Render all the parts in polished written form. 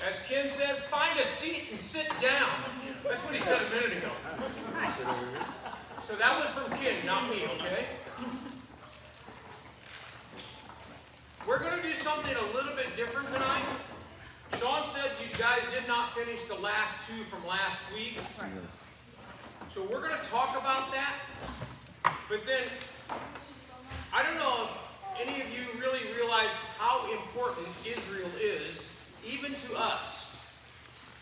As Ken says, find a seat and sit down. That's what he said a minute ago. So that was from Ken, not me, okay? We're going to do something a little bit different tonight. Sean said you guys did not finish the last two from last week. Yes. So we're going to talk about that. But then, I don't know if any of you really realize how important Israel is, even to us.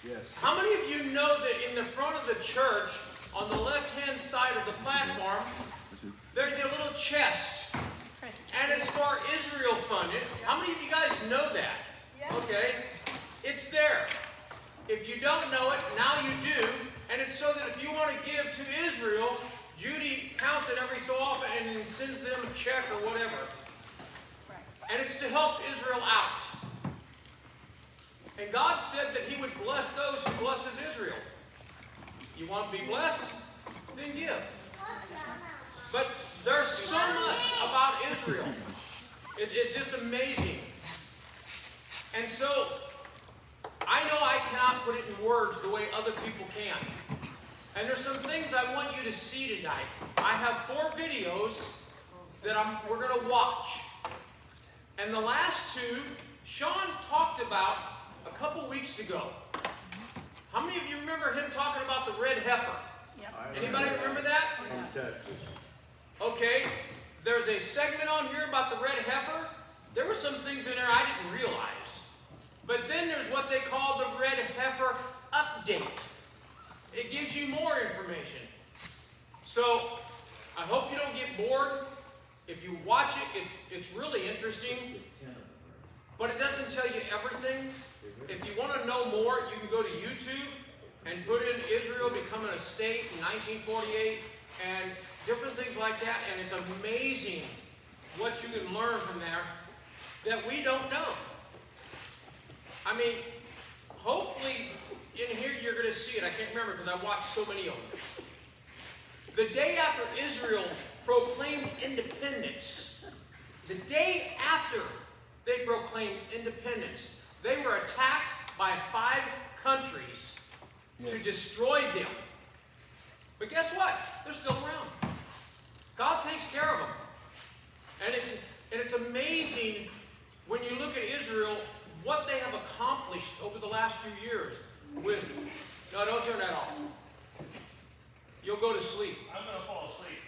Yes. How many of you know that in the front of the church, on the left-hand side of the platform, there's a little chest, and it's for Israel funded. How many of you guys know that? Okay, it's there. If you don't know it, now you do, and it's so that if you want to give to Israel, Judy counts it every so often and sends them a check or whatever. And it's to help Israel out. And God said that He would bless those who blesses Israel. You want to be blessed? Then give. But there's so much about Israel. It's just amazing. And so, I know I cannot put it in words the way other people can. And there's some things I want you to see tonight. I have 4 videos that we're going to watch. And the last 2, Sean talked about a couple weeks ago. How many of you remember him talking about the red heifer? Yep. Anybody remember that? From Texas. Okay, there's a segment on here about the red heifer. There were some things in there I didn't realize. But then there's what they call the red heifer update. It gives you more information. So, I hope you don't get bored. If you watch it, it's really interesting. But it doesn't tell you everything. If you want to know more, you can go to YouTube and put in Israel becoming a state in 1948 and different things like that. And it's amazing what you can learn from there that we don't know. I mean, hopefully in here you're going to see it. I can't remember because I watched so many of them. The day after Israel proclaimed independence, the day after they proclaimed independence, they were attacked by 5 countries to destroy them. But guess what? They're still around. God takes care of them. And it's amazing when you look at Israel, what they have accomplished over the last few years with... No, don't turn that off. You'll go to sleep. I'm going to fall asleep.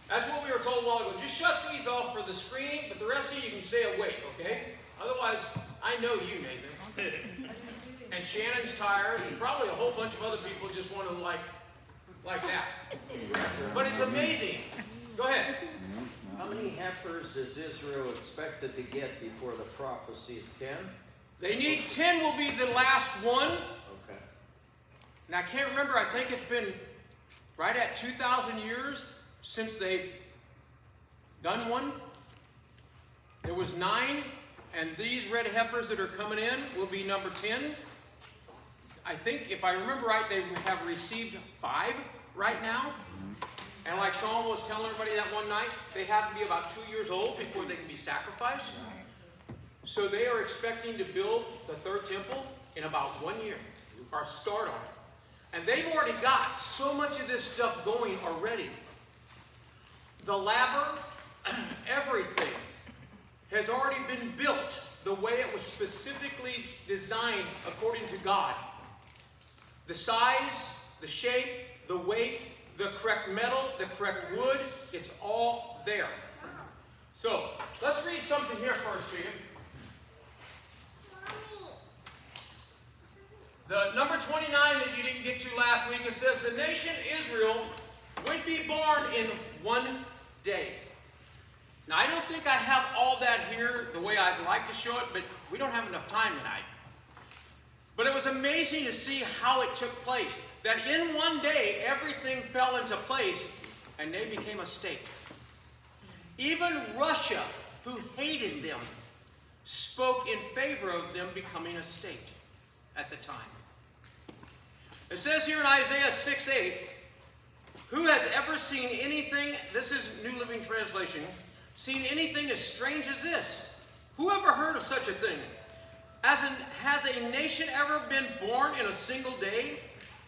That's what we were told a while ago. Just shut these off for the screening, but the rest of you can stay awake, okay? Otherwise, I know you, Nathan. And Shannon's tired, and probably a whole bunch of other people just want to like that. But it's amazing. Go ahead. How many heifers is Israel expected to get before the prophecy? 10? They need 10 will be the last one. Okay. Now, I can't remember. I think it's been right at 2,000 years since they've done one. There was 9, and these red heifers that are coming in will be number 10. I think, if I remember right, they have received 5 right now. And like Sean was telling everybody that one night, they have to be about 2 years old before they can be sacrificed. So they are expecting to build the 3rd temple in about 1 year, or start on it. And they've already got so much of this stuff going already. The laver, everything has already been built the way it was specifically designed according to God. The size, the shape, the weight, the correct metal, the correct wood, it's all there. So, let's read something here first to you. The number 29 that you didn't get to last week, it says, the nation Israel would be born in one day. Now, I don't think I have all that here the way I'd like to show it, but we don't have enough time tonight. But it was amazing to see how it took place. That in one day, everything fell into place, and they became a state. Even Russia, who hated them, spoke in favor of them becoming a state at the time. It says here in Isaiah 6:8, who has ever seen anything, this is New Living Translation, seen anything as strange as this? Who ever heard of such a thing? Has a nation ever been born in a single day?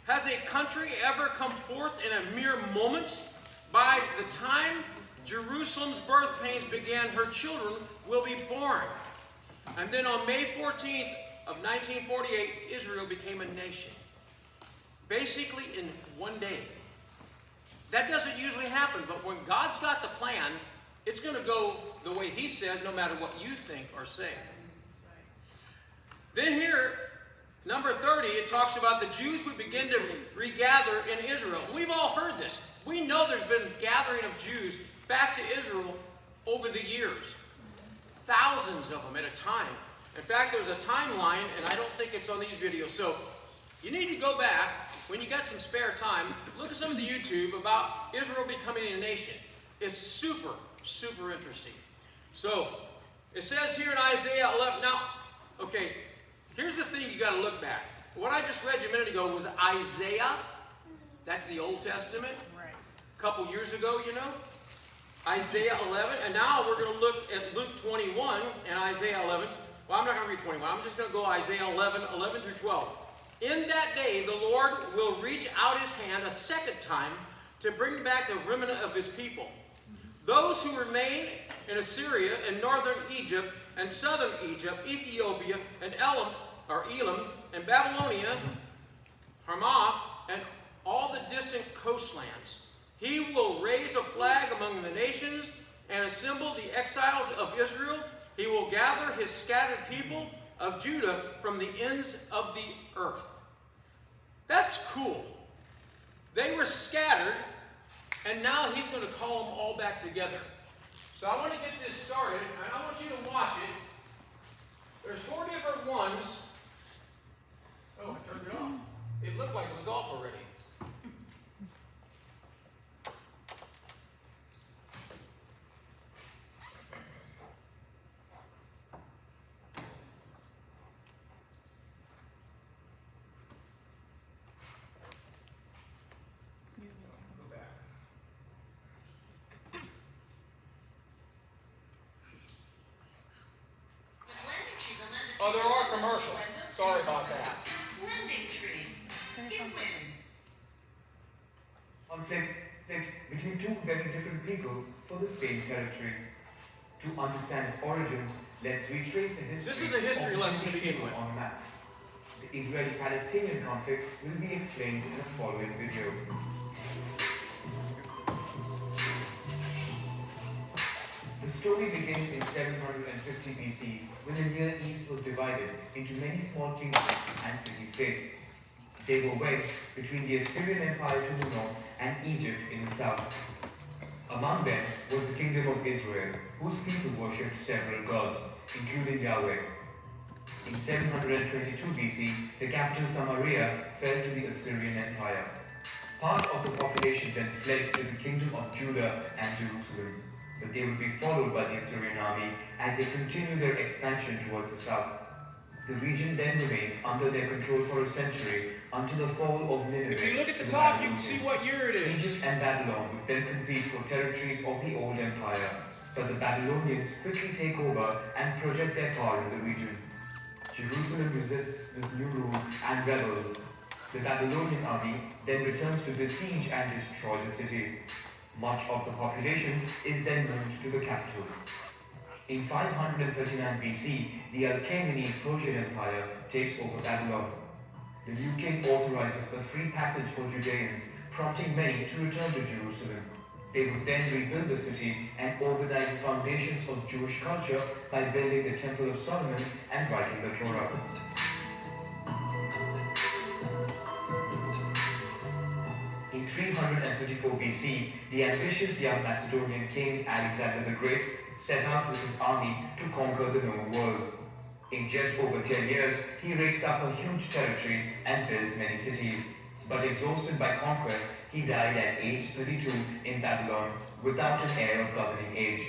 Has a country ever come forth in a mere moment? By the time Jerusalem's birth pains began, her children will be born. And then on May 14th of 1948, Israel became a nation. Basically in one day. That doesn't usually happen, but when God's got the plan, it's going to go the way He says, no matter what you think or say. Then here, number 30, it talks about the Jews would begin to regather in Israel. We've all heard this. We know there's been gathering of Jews back to Israel over the years. Thousands of them at a time. In fact, there's a timeline, and I don't think it's on these videos. So you need to go back, when you got some spare time, look at some of the YouTube about Israel becoming a nation. It's super, super interesting. So it says here in Isaiah 11, now, okay, here's the thing you got to look back. What I just read you a minute ago was Isaiah. That's the Old Testament. Right. A couple years ago, you know. Isaiah 11. And now we're going to look at Luke 21 and Isaiah 11. Well, I'm not going to read 21. I'm just going to go Isaiah 11, 11 through 12. In that day, the Lord will reach out His hand a second time to bring back the remnant of His people. Those who remain in Assyria and northern Egypt and southern Egypt, Ethiopia and Elam, and Babylonia, Hamath, and all the distant coastlands. He will raise a flag among the nations and assemble the exiles of Israel. He will gather His scattered people of Judah from the ends of the earth. That's cool. They were scattered, and now He's going to call them all back together. So I want to get this started, and I want you to watch it. There's 4 different ones. Oh, I turned it off. It looked like it was off already. Go back. Oh, there are commercials. Sorry about that. Conflict between two very different people for the same territory. To understand its origins, let's retrace the history. This is a history lesson to begin with. On a map. The Israeli-Palestinian conflict will be explained in the following video. The story begins in 750 BC, when the Near East was divided into many small kingdoms and city-states. They were wedged between the Assyrian Empire to the north and Egypt in the south. Among them was the kingdom of Israel, whose people worshipped several gods, including Yahweh. In 722 BC, the capital Samaria fell to the Assyrian Empire. Part of the population then fled to the kingdom of Judah and Jerusalem, but they would be followed by the Assyrian army as they continue their expansion towards the south. The region then remains under their control for a century until the fall of Nineveh. If you look at the top, you can see what year it is. Egypt and Babylon would then compete for territories of the old empire, but the Babylonians quickly take over and project their power in the region. Jerusalem resists this new rule and rebels. The Babylonian army then returns to besiege and destroy the city. Much of the population is then moved to the capital. In 539 BC, the Achaemenid Persian Empire takes over Babylon. The new king authorizes a free passage for Judeans, prompting many to return to Jerusalem. They would then rebuild the city and organize the foundations of Jewish culture by building the Temple of Solomon and writing the Torah. In 334 BC, the ambitious young Macedonian king Alexander the Great set out with his army to conquer the known world. In just over 10 years, he rakes up a huge territory and builds many cities. But exhausted by conquest, he died at age 32 in Babylon without an heir of governing age.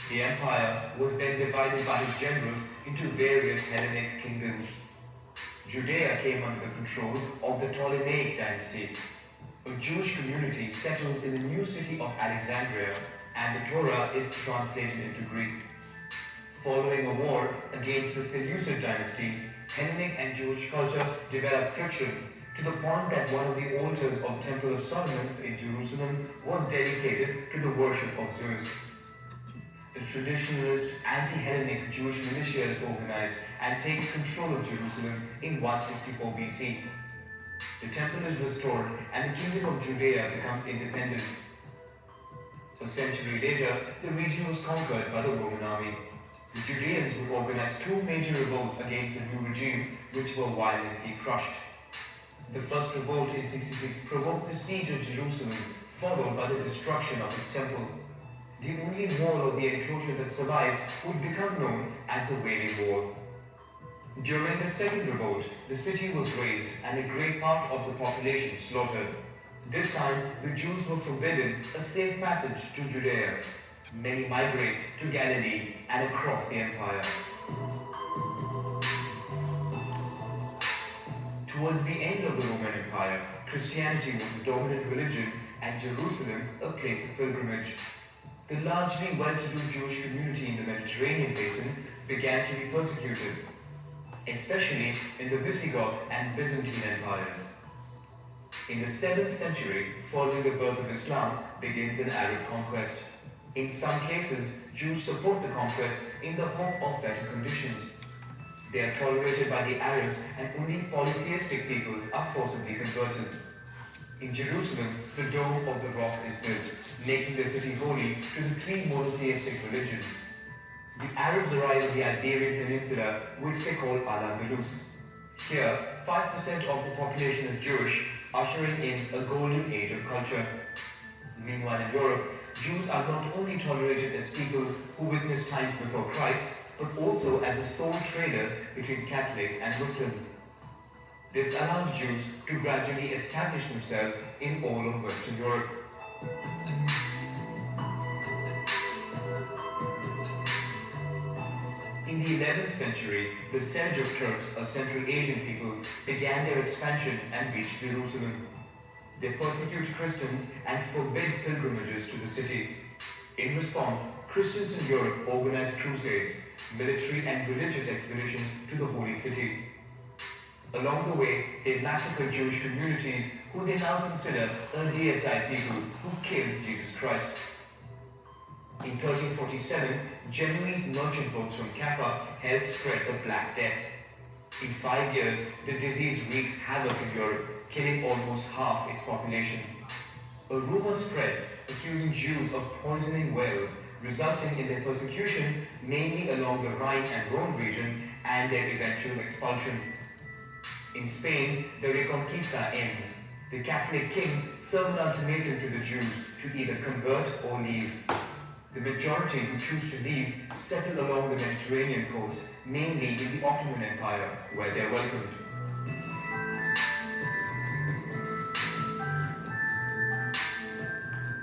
The empire was then divided by his generals into various Hellenic kingdoms. Judea came under the control of the Ptolemaic dynasty. A Jewish community settles in the new city of Alexandria, and the Torah is translated into Greek. Following a war against the Seleucid dynasty, Hellenic and Jewish culture developed friction to the point that one of the altars of the Temple of Solomon in Jerusalem was dedicated to the worship of Zeus. The traditionalist anti-Hellenic Jewish militia is organized and takes control of Jerusalem in 164 BC. The temple is restored and the kingdom of Judea becomes independent. A century later, the region was conquered by the Roman army. The Judeans would organize two major revolts against the new regime, which were violently crushed. The first revolt in 66 provoked the siege of Jerusalem, followed by the destruction of its temple. The only wall of the enclosure that survived would become known as the Wailing Wall. During the second revolt, the city was razed and a great part of the population slaughtered. This time, the Jews were forbidden a safe passage to Judea. Many migrate to Galilee and across the empire. Towards the end of the Roman Empire, Christianity was the dominant religion and Jerusalem a place of pilgrimage. The largely well-to-do Jewish community in the Mediterranean basin began to be persecuted, especially in the Visigoth and Byzantine empires. In the 7th century, following the birth of Islam, begins an Arab conquest. In some cases, Jews support the conquest in the hope of better conditions. They are tolerated by the Arabs and only polytheistic peoples are forcibly converted. In Jerusalem, the Dome of the Rock is built, making the city holy to the three monotheistic religions. The Arabs arrive on the Iberian Peninsula, which they call Al-Andalus. Here, 5% of the population is Jewish, ushering in a golden age of culture. Meanwhile in Europe, Jews are not only tolerated as people who witnessed times before Christ, but also as the sole traders between Catholics and Muslims. This allows Jews to gradually establish themselves in all of Western Europe. In the 11th century, the Seljuk Turks, a Central Asian people, began their expansion and reached Jerusalem. They persecute Christians and forbid pilgrimages to the city. In response, Christians in Europe organized crusades, military and religious expeditions to the Holy City. Along the way, they massacred Jewish communities who they now consider a deicide people who killed Jesus Christ. In 1347, Genoese merchant boats from Kaffa helped spread the Black Death. In 5 years, the disease wreaks havoc in Europe, killing almost half its population. A rumor spreads accusing Jews of poisoning whales, resulting in their persecution mainly along the Rhine and Rhone region and their eventual expulsion. In Spain, the Reconquista ends. The Catholic kings serve an ultimatum to the Jews to either convert or leave. The majority who choose to leave settle along the Mediterranean coast, mainly in the Ottoman Empire, where they are welcomed.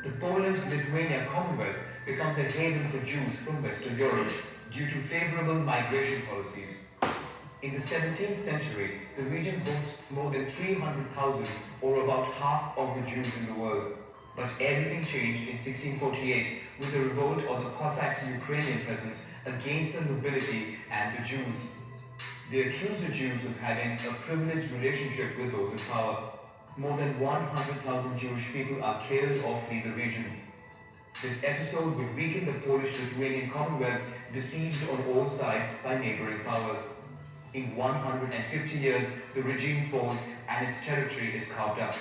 The Poland-Lithuania Commonwealth becomes a haven for Jews from Western Europe due to favorable migration policies. In the 17th century, the region boasts more than 300,000, or about half of the Jews in the world. But everything changed in 1648 with the revolt of the Cossacks' Ukrainian peasants against the nobility and the Jews. They accused the Jews of having a privileged relationship with those in power. More than 100,000 Jewish people are killed or flee the region. This episode would weaken the Polish-Lithuanian Commonwealth, besieged on all sides by neighboring powers. In 150 years, the regime falls and its territory is carved up.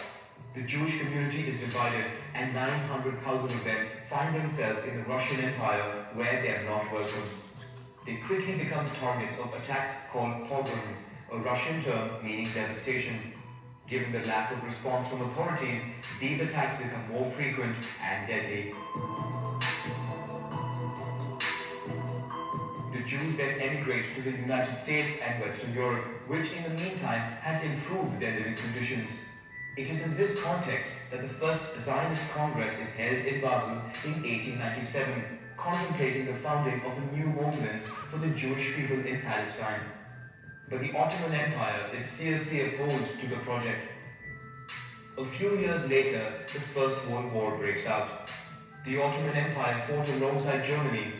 The Jewish community is divided and 900,000 of them find themselves in the Russian Empire where they are not welcome. They quickly become targets of attacks called pogroms, a Russian term meaning devastation. Given the lack of response from authorities, these attacks become more frequent and deadly. The Jews then emigrate to the United States and Western Europe, which in the meantime has improved their living conditions. It is in this context that the first Zionist Congress is held in Basel in 1897, contemplating the founding of a new movement for the Jewish people in Palestine. But the Ottoman Empire is fiercely opposed to the project. A few years later, the First World War breaks out. The Ottoman Empire fought alongside Germany.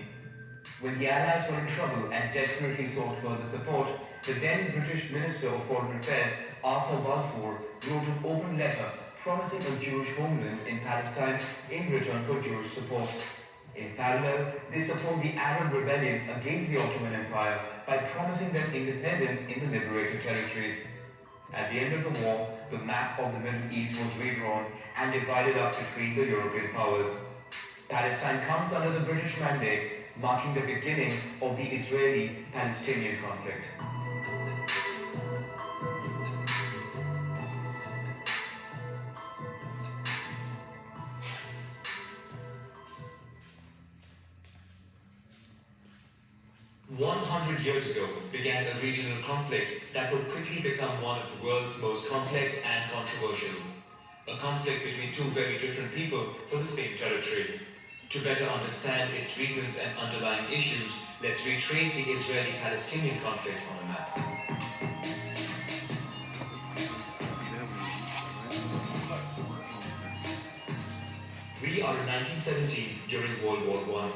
When the Allies were in trouble and desperately sought further support, The then British Minister of Foreign Affairs, Arthur Balfour, wrote an open letter promising a Jewish homeland in Palestine in return for Jewish support. In parallel, they support the Arab rebellion against the Ottoman Empire by promising them independence in the liberated territories. At the end of the war, the map of the Middle East was redrawn and divided up between the European powers. Palestine comes under the British mandate, marking the beginning of the Israeli-Palestinian conflict. Years ago began a regional conflict that would quickly become one of the world's most complex and controversial. A conflict between two very different people for the same territory. To better understand its reasons and underlying issues, let's retrace the Israeli-Palestinian conflict on a map. We are in 1917 during World War I.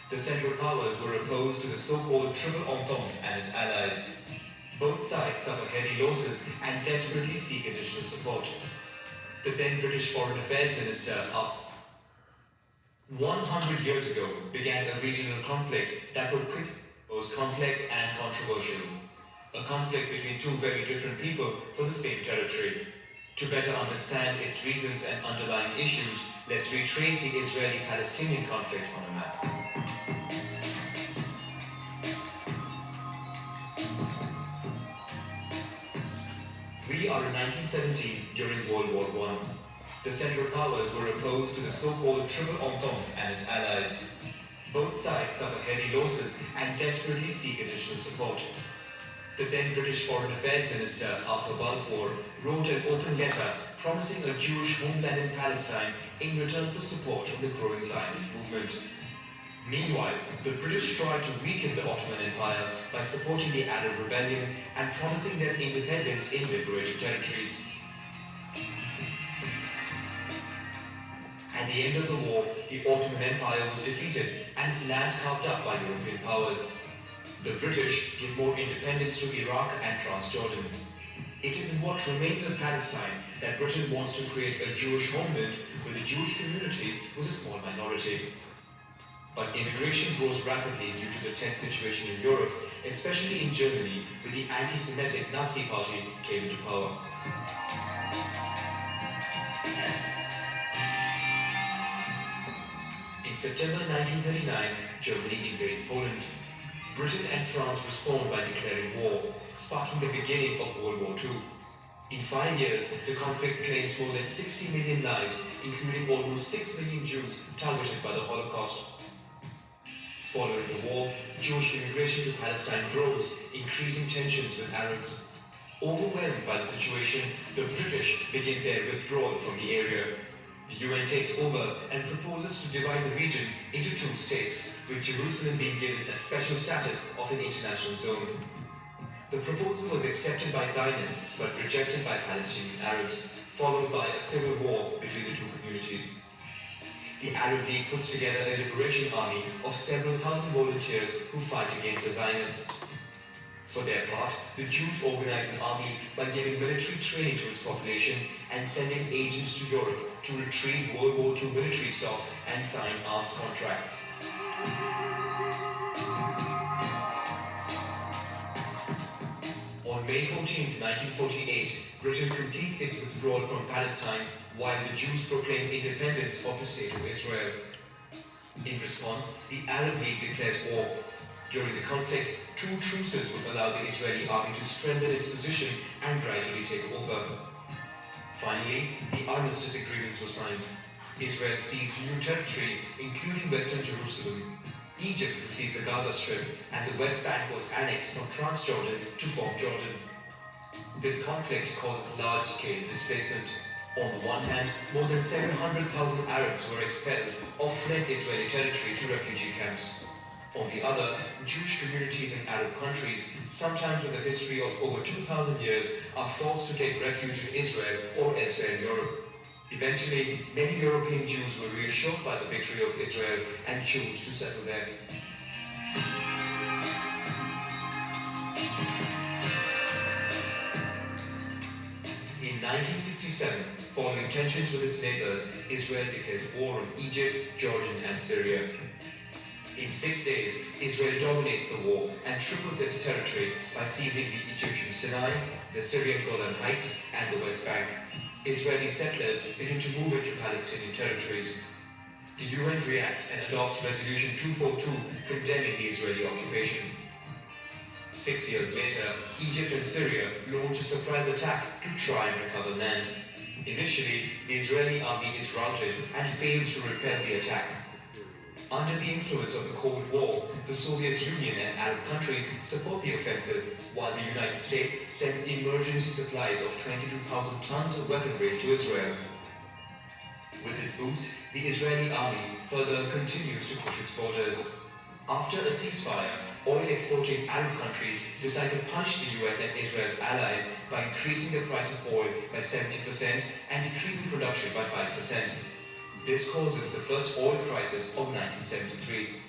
The Central Powers were opposed to the so-called Triple Entente and its allies. Both sides suffer heavy losses and desperately seek additional support. The then British Foreign Affairs Minister, 100 years ago, began a regional conflict that would quickly was complex and controversial. A conflict between two very different people for the same territory. To better understand its reasons and underlying issues, let's retrace the Israeli-Palestinian conflict on a map. We are in 1917 during World War I. The Central Powers were opposed to the so-called Triple Entente and its allies. Both sides suffer heavy losses and desperately seek additional support. The then British Foreign Affairs Minister, Arthur Balfour, wrote an open letter promising a Jewish homeland in Palestine in return for support of the growing Zionist movement. Meanwhile, the British tried to weaken the Ottoman Empire by supporting the Arab rebellion and promising them independence in liberated territories. At the end of the war, the Ottoman Empire was defeated and its land carved up by European powers. The British gave more independence to Iraq and Transjordan. It is in what remains of Palestine that Britain wants to create a Jewish homeland where the Jewish community was a small minority. But immigration grows rapidly due to the tense situation in Europe, especially in Germany, where the anti-Semitic Nazi Party came into power. In September 1939, Germany invades Poland. Britain and France respond by declaring war, sparking the beginning of World War II. In 5 years, the conflict claims more than 60 million lives, including almost 6 million Jews targeted by the Holocaust. Following the war, Jewish immigration to Palestine grows, increasing tensions with Arabs. Overwhelmed by the situation, the British begin their withdrawal from the area. The UN takes over and proposes to divide the region into 2 states, with Jerusalem being given a special status of an international zone. The proposal was accepted by Zionists but rejected by Palestinian Arabs, followed by a civil war between the two communities. The Arab League puts together a liberation army of several thousand volunteers who fight against the Zionists. For their part, the Jews organize an army by giving military training to its population and sending agents to Europe to retrieve World War II military stocks and sign arms contracts. On May 14, 1948, Britain completes its withdrawal from Palestine while the Jews proclaim independence of the State of Israel. In response, the Arab League declares war. During the conflict, 2 truces would allow the Israeli army to strengthen its position and gradually take over. Finally, the armistice agreements were signed. Israel seized new territory, including Western Jerusalem. Egypt received the Gaza Strip, and the West Bank was annexed from Transjordan to form Jordan. This conflict causes large-scale displacement. On the one hand, more than 700,000 Arabs were expelled or fled Israeli territory to refugee camps. On the other, Jewish communities in Arab countries, sometimes with a history of over 2,000 years, are forced to take refuge in Israel or elsewhere in Europe. Eventually, many European Jews were reassured by the victory of Israel and chose to settle there. In 1967, following tensions with its neighbors, Israel declares war on Egypt, Jordan, and Syria. In 6 days, Israel dominates the war and triples its territory by seizing the Egyptian Sinai, the Syrian Golan Heights, and the West Bank. Israeli settlers begin to move into Palestinian territories. The UN reacts and adopts Resolution 242 condemning the Israeli occupation. 6 years later, Egypt and Syria launch a surprise attack to try and recover land. Initially, the Israeli army is routed and fails to repel the attack. Under the influence of the Cold War, the Soviet Union and Arab countries support the offensive, while the United States sends emergency supplies of 22,000 tons of weaponry to Israel. With this boost, the Israeli army further continues to push its borders. After a ceasefire, oil-exporting Arab countries decide to punish the US and Israel's allies by increasing the price of oil by 70% and decreasing production by 5%. This causes the first oil crisis of 1973.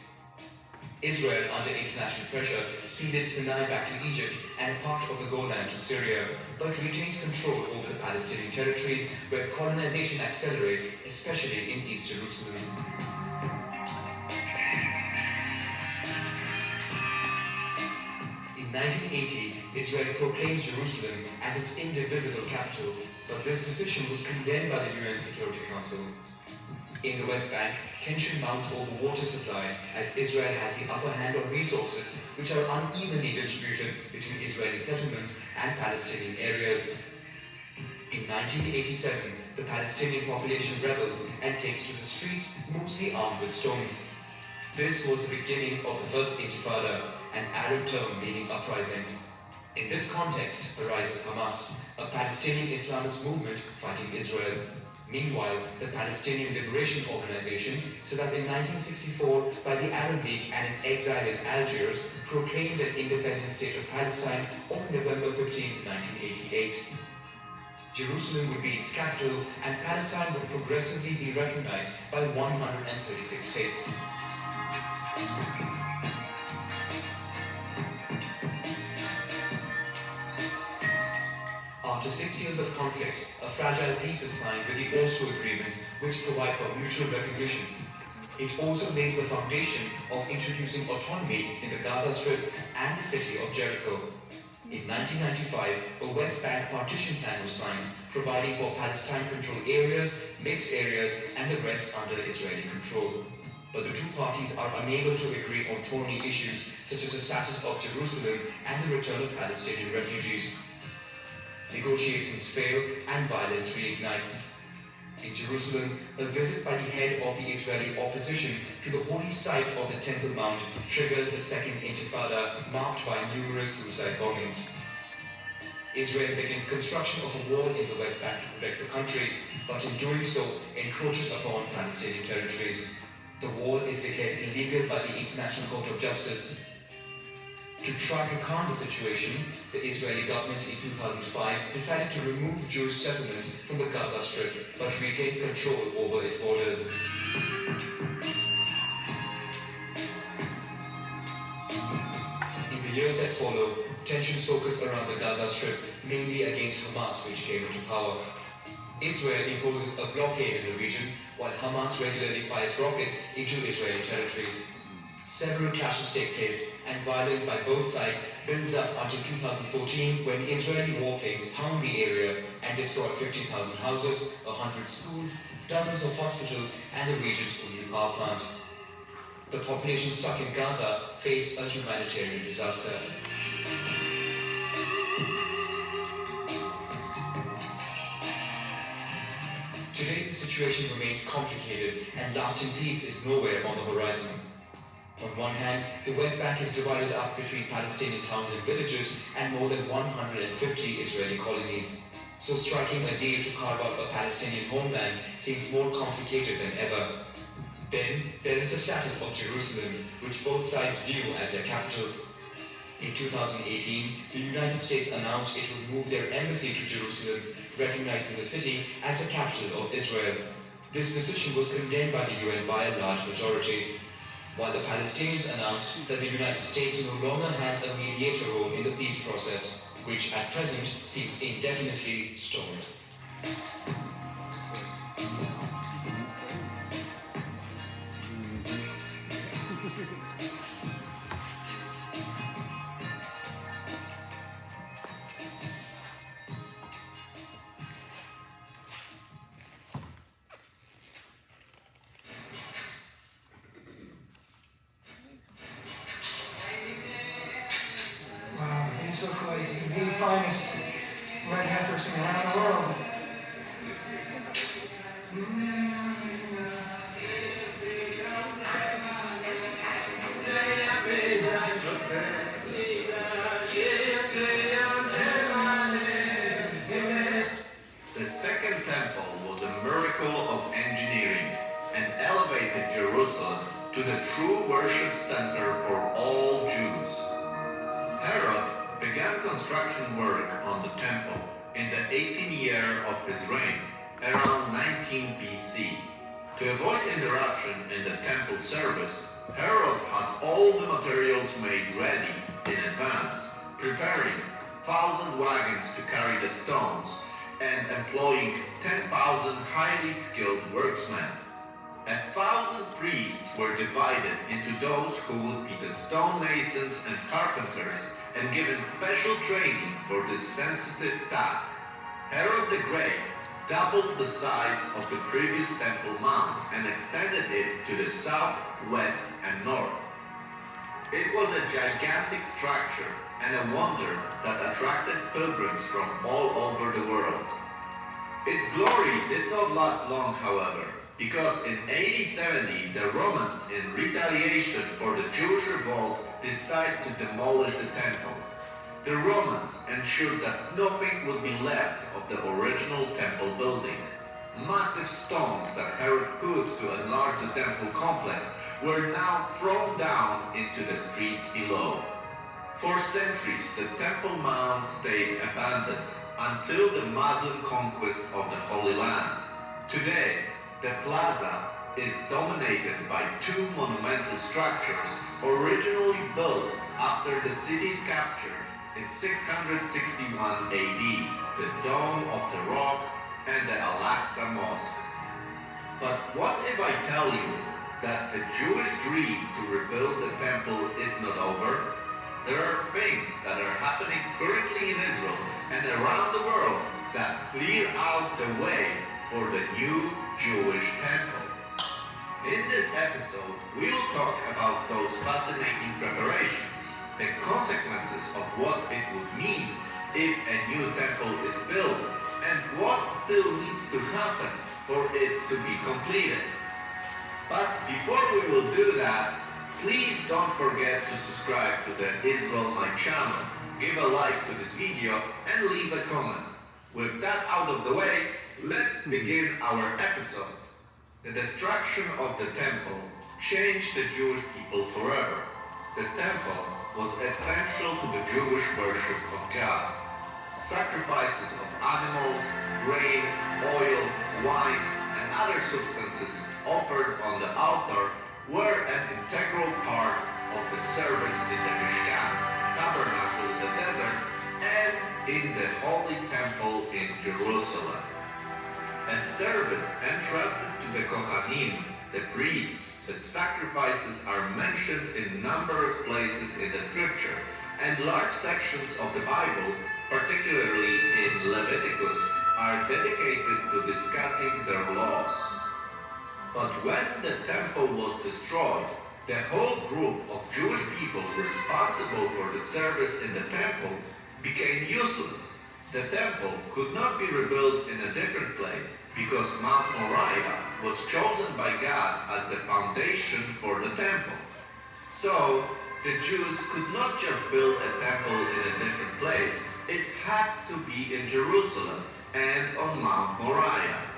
Israel, under international pressure, ceded Sinai back to Egypt and part of the Golan to Syria, but retains control over the Palestinian territories where colonization accelerates, especially in East Jerusalem. In 1980, Israel proclaims Jerusalem as its indivisible capital, but this decision was condemned by the UN Security Council. In the West Bank, tension mounts over water supply as Israel has the upper hand on resources which are unevenly distributed between Israeli settlements and Palestinian areas. In 1987, the Palestinian population rebels and takes to the streets, mostly armed with stones. This was the beginning of the First Intifada, an Arab term meaning uprising. In this context arises Hamas, a Palestinian Islamist movement fighting Israel. Meanwhile, the Palestinian Liberation Organization, set up in 1964 by the Arab League and in exile in Algiers, proclaimed an independent state of Palestine on November 15, 1988. Jerusalem would be its capital, and Palestine would progressively be recognized by 136 states. After 6 years of conflict, a fragile peace is signed with the Oslo Agreements, which provide for mutual recognition. It also lays the foundation of introducing autonomy in the Gaza Strip and the city of Jericho. In 1995, a West Bank partition plan was signed, providing for Palestine-controlled areas, mixed areas, and the rest under Israeli control. But the two parties are unable to agree on thorny issues such as the status of Jerusalem and the return of Palestinian refugees. Negotiations fail and violence reignites. In Jerusalem, a visit by the head of the Israeli opposition to the holy site of the Temple Mount triggers the Second Intifada, marked by numerous suicide bombings. Israel begins construction of a wall in the West Bank to protect the country, but in doing so, encroaches upon Palestinian territories. The wall is declared illegal by the International Court of Justice. To try to calm the situation, the Israeli government in 2005 decided to remove Jewish settlements from the Gaza Strip, but retains control over its borders. In the years that follow, tensions focus around the Gaza Strip, mainly against Hamas, which came into power. Israel imposes a blockade in the region, while Hamas regularly fires rockets into Israeli territories. Several clashes take place, and violence by both sides builds up until 2014, when Israeli warplanes pound the area and destroy 50,000 houses, 100 schools, dozens of hospitals, and the region's only power plant. The population stuck in Gaza faced a humanitarian disaster. Today, the situation remains complicated, and lasting peace is nowhere on the horizon. On one hand, the West Bank is divided up between Palestinian towns and villages and more than 150 Israeli colonies. So striking a deal to carve out a Palestinian homeland seems more complicated than ever. Then, there is the status of Jerusalem, which both sides view as their capital. In 2018, the United States announced it would move their embassy to Jerusalem, recognizing the city as the capital of Israel. This decision was condemned by the UN by a large majority, while the Palestinians announced that the United States no longer has a mediator role in the peace process, which at present seems indefinitely stalled. The Second Temple was a miracle of engineering and elevated Jerusalem to the true worship center for all Jews. Herod began construction work on the temple in the 18th year of his reign, around 19 BC. To avoid interruption in the temple service, Herod had all the materials made ready in advance, preparing 1,000 wagons to carry the stones and employing 10,000 highly skilled workmen. 1,000 priests were divided into those who would be the stonemasons and carpenters and given special training for this sensitive task. Herod the Great doubled the size of the previous Temple Mount and extended it to the south, west, and north. It was a gigantic structure and a wonder that attracted pilgrims from all over the world. Its glory did not last long, however, because in AD 70 the Romans, in retaliation for the Jewish revolt, decided to demolish the temple. The Romans ensured that nothing would be left of the original temple building. Massive stones that Herod put to enlarge the temple complex were now thrown down into the streets below. For centuries, the Temple Mount stayed abandoned until the Muslim conquest of the Holy Land. Today, the plaza is dominated by two monumental structures originally built after the city's capture in 661 AD, the Dome of the Rock and the Al-Aqsa Mosque. But what if I tell you that the Jewish dream to rebuild the temple is not over? There are things that are happening currently in Israel and around the world that clear out the way for the new Jewish temple. In this episode, we will talk about those fascinating preparations, the consequences of what it would mean if a new temple is built, and what still needs to happen for it to be completed. But before we will do that, please don't forget to subscribe to the Israelite channel, give a like to this video, and leave a comment. With that out of the way, let's begin our episode. The destruction of the temple changed the Jewish people forever. The temple was essential to the Jewish worship of God. Sacrifices of animals, grain, oil, wine, and other substances offered on the altar were an integral part of the service in the Mishkan, tabernacle in the desert, and in the Holy Temple in Jerusalem. A service entrusted to the Kohanim, the priests. The sacrifices are mentioned in numerous places in the scripture, and large sections of the Bible, particularly in Leviticus, are dedicated to discussing their laws. But when the temple was destroyed, the whole group of Jewish people responsible for the service in the temple became useless. The temple could not be rebuilt in a different place because Mount Moriah was chosen by God as the foundation for the temple. So, the Jews could not just build a temple in a different place. It had to be in Jerusalem and on Mount Moriah.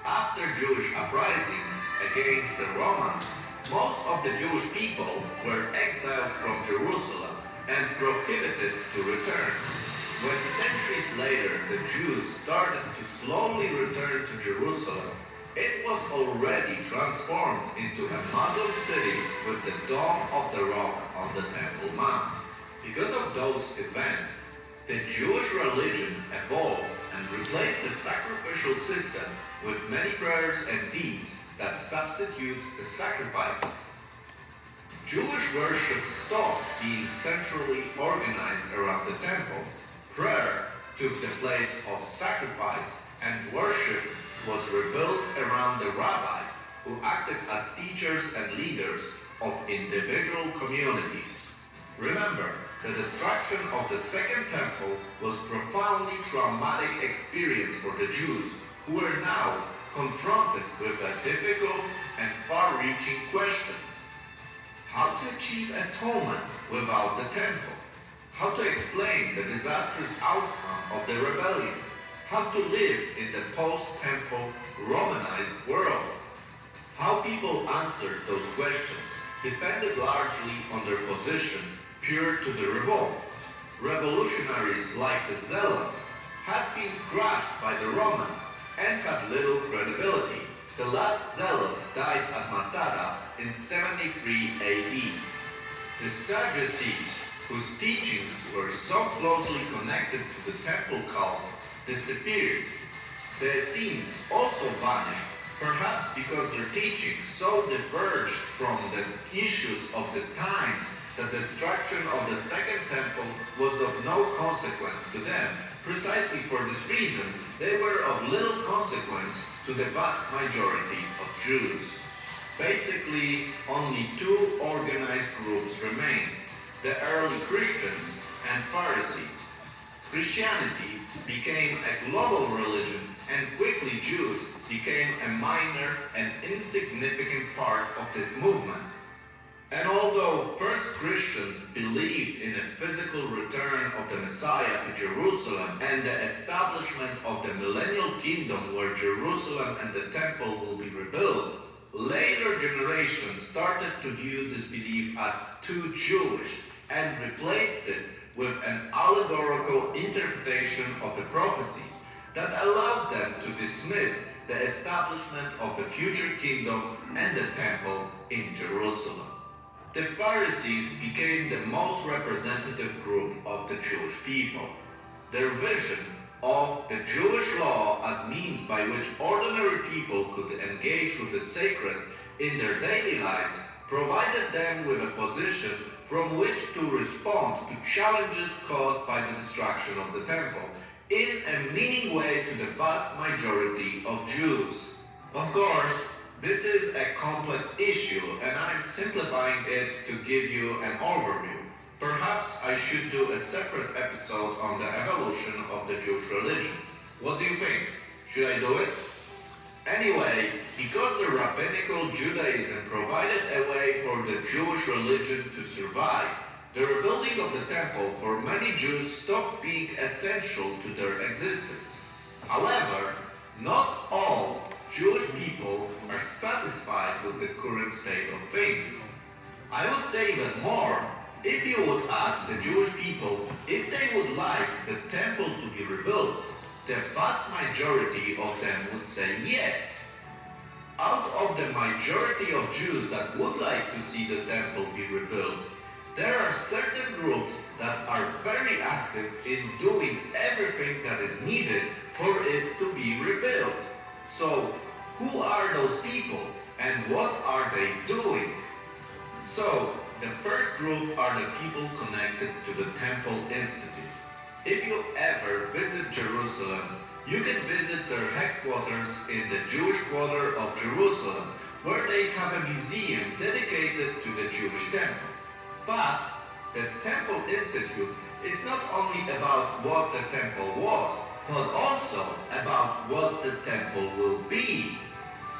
After Jewish uprisings against the Romans, most of the Jewish people were exiled from Jerusalem and prohibited to return. When centuries later the Jews started to slowly return to Jerusalem, it was already transformed into a Muslim city with the Dome of the Rock on the Temple Mount. Because of those events, the Jewish religion evolved and replaced the sacrificial system with many prayers and deeds that substitute the sacrifices. Jewish worship stopped being centrally organized around the temple. Prayer took the place of sacrifice, and worship was rebuilt around the rabbis, who acted as teachers and leaders of individual communities. Remember, the destruction of the Second Temple was a profoundly traumatic experience for the Jews, who were now confronted with a difficult and far-reaching questions. How to achieve atonement without the temple? How to explain the disastrous outcome of the rebellion? How to live in the post-temple Romanized world? How people answered those questions depended largely on their position prior to the revolt. Revolutionaries like the Zealots had been crushed by the Romans and had little credibility. The last Zealots died at Masada in 73 AD. The Sadducees, whose teachings were so closely connected to the temple cult, disappeared. The Essenes also vanished, perhaps because their teachings so diverged from the issues of the times that the destruction of the Second Temple was of no consequence to them. Precisely for this reason, they were of little consequence to the vast majority of Jews. Basically, only two organized groups remained: the early Christians and Pharisees. Christianity became a global religion, and quickly Jews became a minor and insignificant part of this movement. And although first Christians believed in a physical return of the Messiah to Jerusalem and the establishment of the millennial kingdom where Jerusalem and the temple will be rebuilt, later generations started to view this belief as too Jewish and replaced it with an allegorical interpretation of the prophecies that allowed them to dismiss the establishment of the future kingdom and the temple in Jerusalem. The Pharisees became the most representative group of the Jewish people. Their vision of the Jewish law as means by which ordinary people could engage with the sacred in their daily lives provided them with a position from which to respond to challenges caused by the destruction of the temple in a meaning way to the vast majority of Jews. Of course, this is a complex issue, and I'm simplifying it to give you an overview. Perhaps I should do a separate episode on the evolution of the Jewish religion. What do you think? Should I do it? Anyway, because the rabbinical Judaism provided a way for the Jewish religion to survive, the rebuilding of the temple for many Jews stopped being essential to their existence. However, not all Jewish people are satisfied with the current state of things. I would say even more, if you would ask the Jewish people if they would like the temple to be rebuilt, the vast majority of them would say yes. Out of the majority of Jews that would like to see the temple be rebuilt, there are certain groups that are very active in doing everything that is needed for it to be rebuilt. So, who are those people and what are they doing? So, the first group are the people connected to the Temple Institute. If you ever visit Jerusalem, you can visit their headquarters in the Jewish quarter of Jerusalem, where they have a museum dedicated to the Jewish temple. But the Temple Institute is not only about what the temple was, but also about what the temple will be.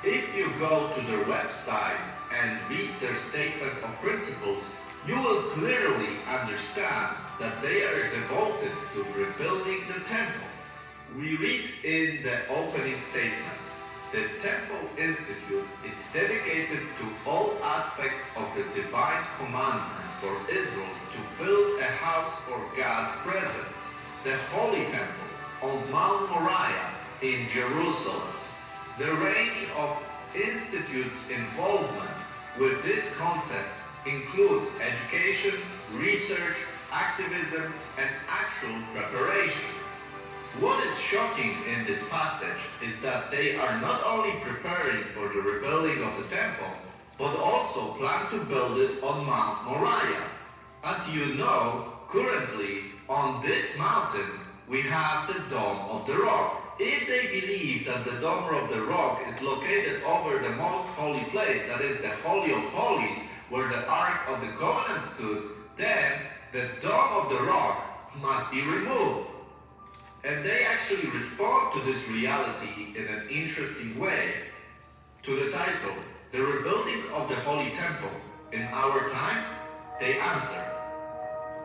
If you go to their website and read their statement of principles, you will clearly understand that they are devoted to rebuilding the temple. We read in the opening statement, the Temple Institute is dedicated to all aspects of the divine commandment for Israel to build a house for God's presence, the Holy Temple on Mount Moriah in Jerusalem. The range of institutes' involvement with this concept includes education, research, activism, and actual preparation. What is shocking in this passage is that they are not only preparing for the rebuilding of the temple, but also plan to build it on Mount Moriah. As you know, currently on this mountain we have the Dome of the Rock. If they believe that the Dome of the Rock is located over the most holy place, that is the Holy of Holies, where the Ark of the Covenant stood, then the Dome of the Rock must be removed. And they actually respond to this reality in an interesting way. To the title, The Rebuilding of the Holy Temple in Our Time, they answer,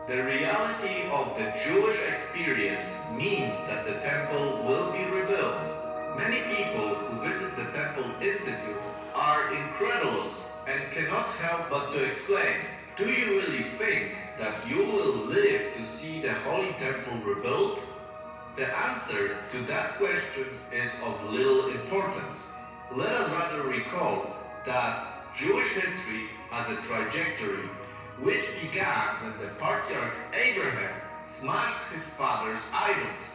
the reality of the Jewish experience means that the temple will be rebuilt. Many people who visit the Temple Institute are incredulous and cannot help but to exclaim, do you really think that you will live to see the Holy Temple rebuilt? The answer to that question is of little importance. Let us rather recall that Jewish history has a trajectory which began when the patriarch Abraham smashed his father's idols.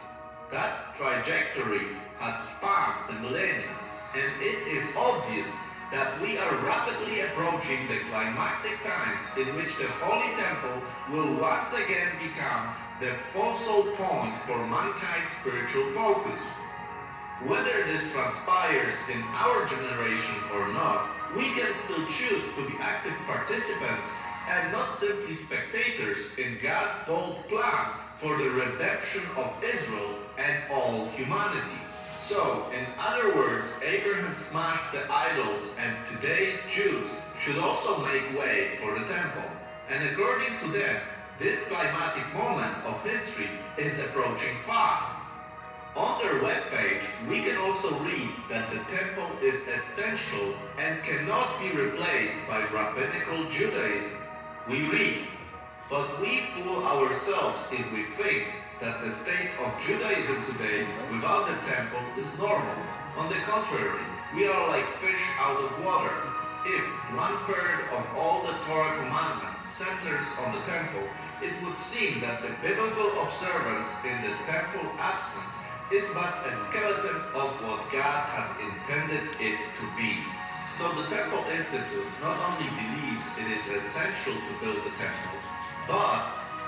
That trajectory has spanned the millennia, and it is obvious that we are rapidly approaching the climactic times in which the Holy Temple will once again become the focal point for mankind's spiritual focus. Whether this transpires in our generation or not, we can still choose to be active participants and not simply spectators in God's bold plan for the redemption of Israel and all humanity. So, in other words, Abraham smashed the idols, and today's Jews should also make way for the temple. And according to them, this climatic moment of history is approaching fast. On their webpage, we can also read that the temple is essential and cannot be replaced by rabbinical Judaism. We read, but we fool ourselves if we think that the state of Judaism today without the temple is normal. On the contrary, we are like fish out of water. If 1/3 of all the Torah commandments centers on the temple, it would seem that the biblical observance in the temple absence is but a skeleton of what God had intended it to be. So the Temple Institute not only believes it is essential to build the temple, but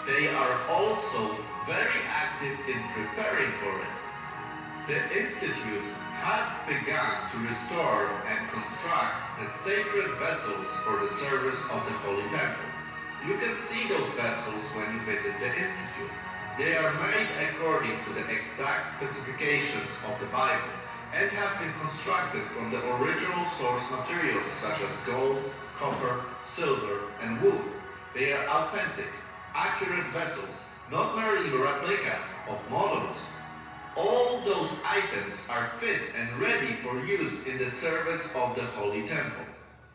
they are also very active in preparing for it. The Institute has begun to restore and construct the sacred vessels for the service of the Holy Temple. You can see those vessels when you visit the Institute. They are made according to the exact specifications of the Bible and have been constructed from the original source materials such as gold, copper, silver, and wood. They are authentic, accurate vessels, not merely replicas of models. All those items are fit and ready for use in the service of the Holy Temple.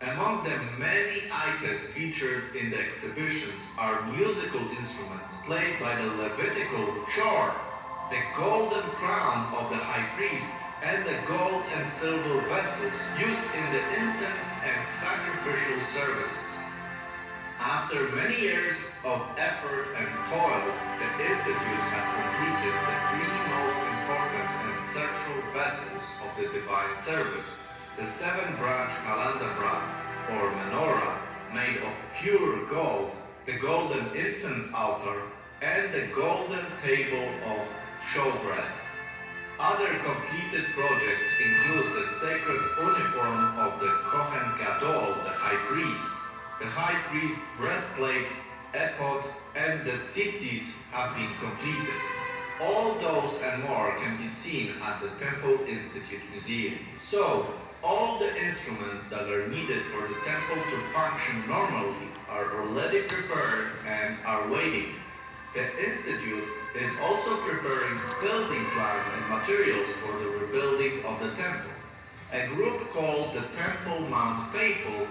Among the many items featured in the exhibitions are musical instruments played by the Levitical chor, the golden crown of the high priest, and the gold and silver vessels used in the incense and sacrificial services. After many years of effort and toil, the Institute has completed the three most important and central vessels of the divine service: the 7-branch calendabra, or menorah, made of pure gold, the golden incense altar, and the golden table of showbread. Other completed projects include the sacred uniform of the Kohen Gadol, the high priest breastplate, ephod, and the tzitzis have been completed. All those and more can be seen at the Temple Institute Museum. So, all the instruments that are needed for the temple to function normally are already prepared and are waiting. The Institute is also preparing building plans and materials for the rebuilding of the temple. A group called the Temple Mount Faithful,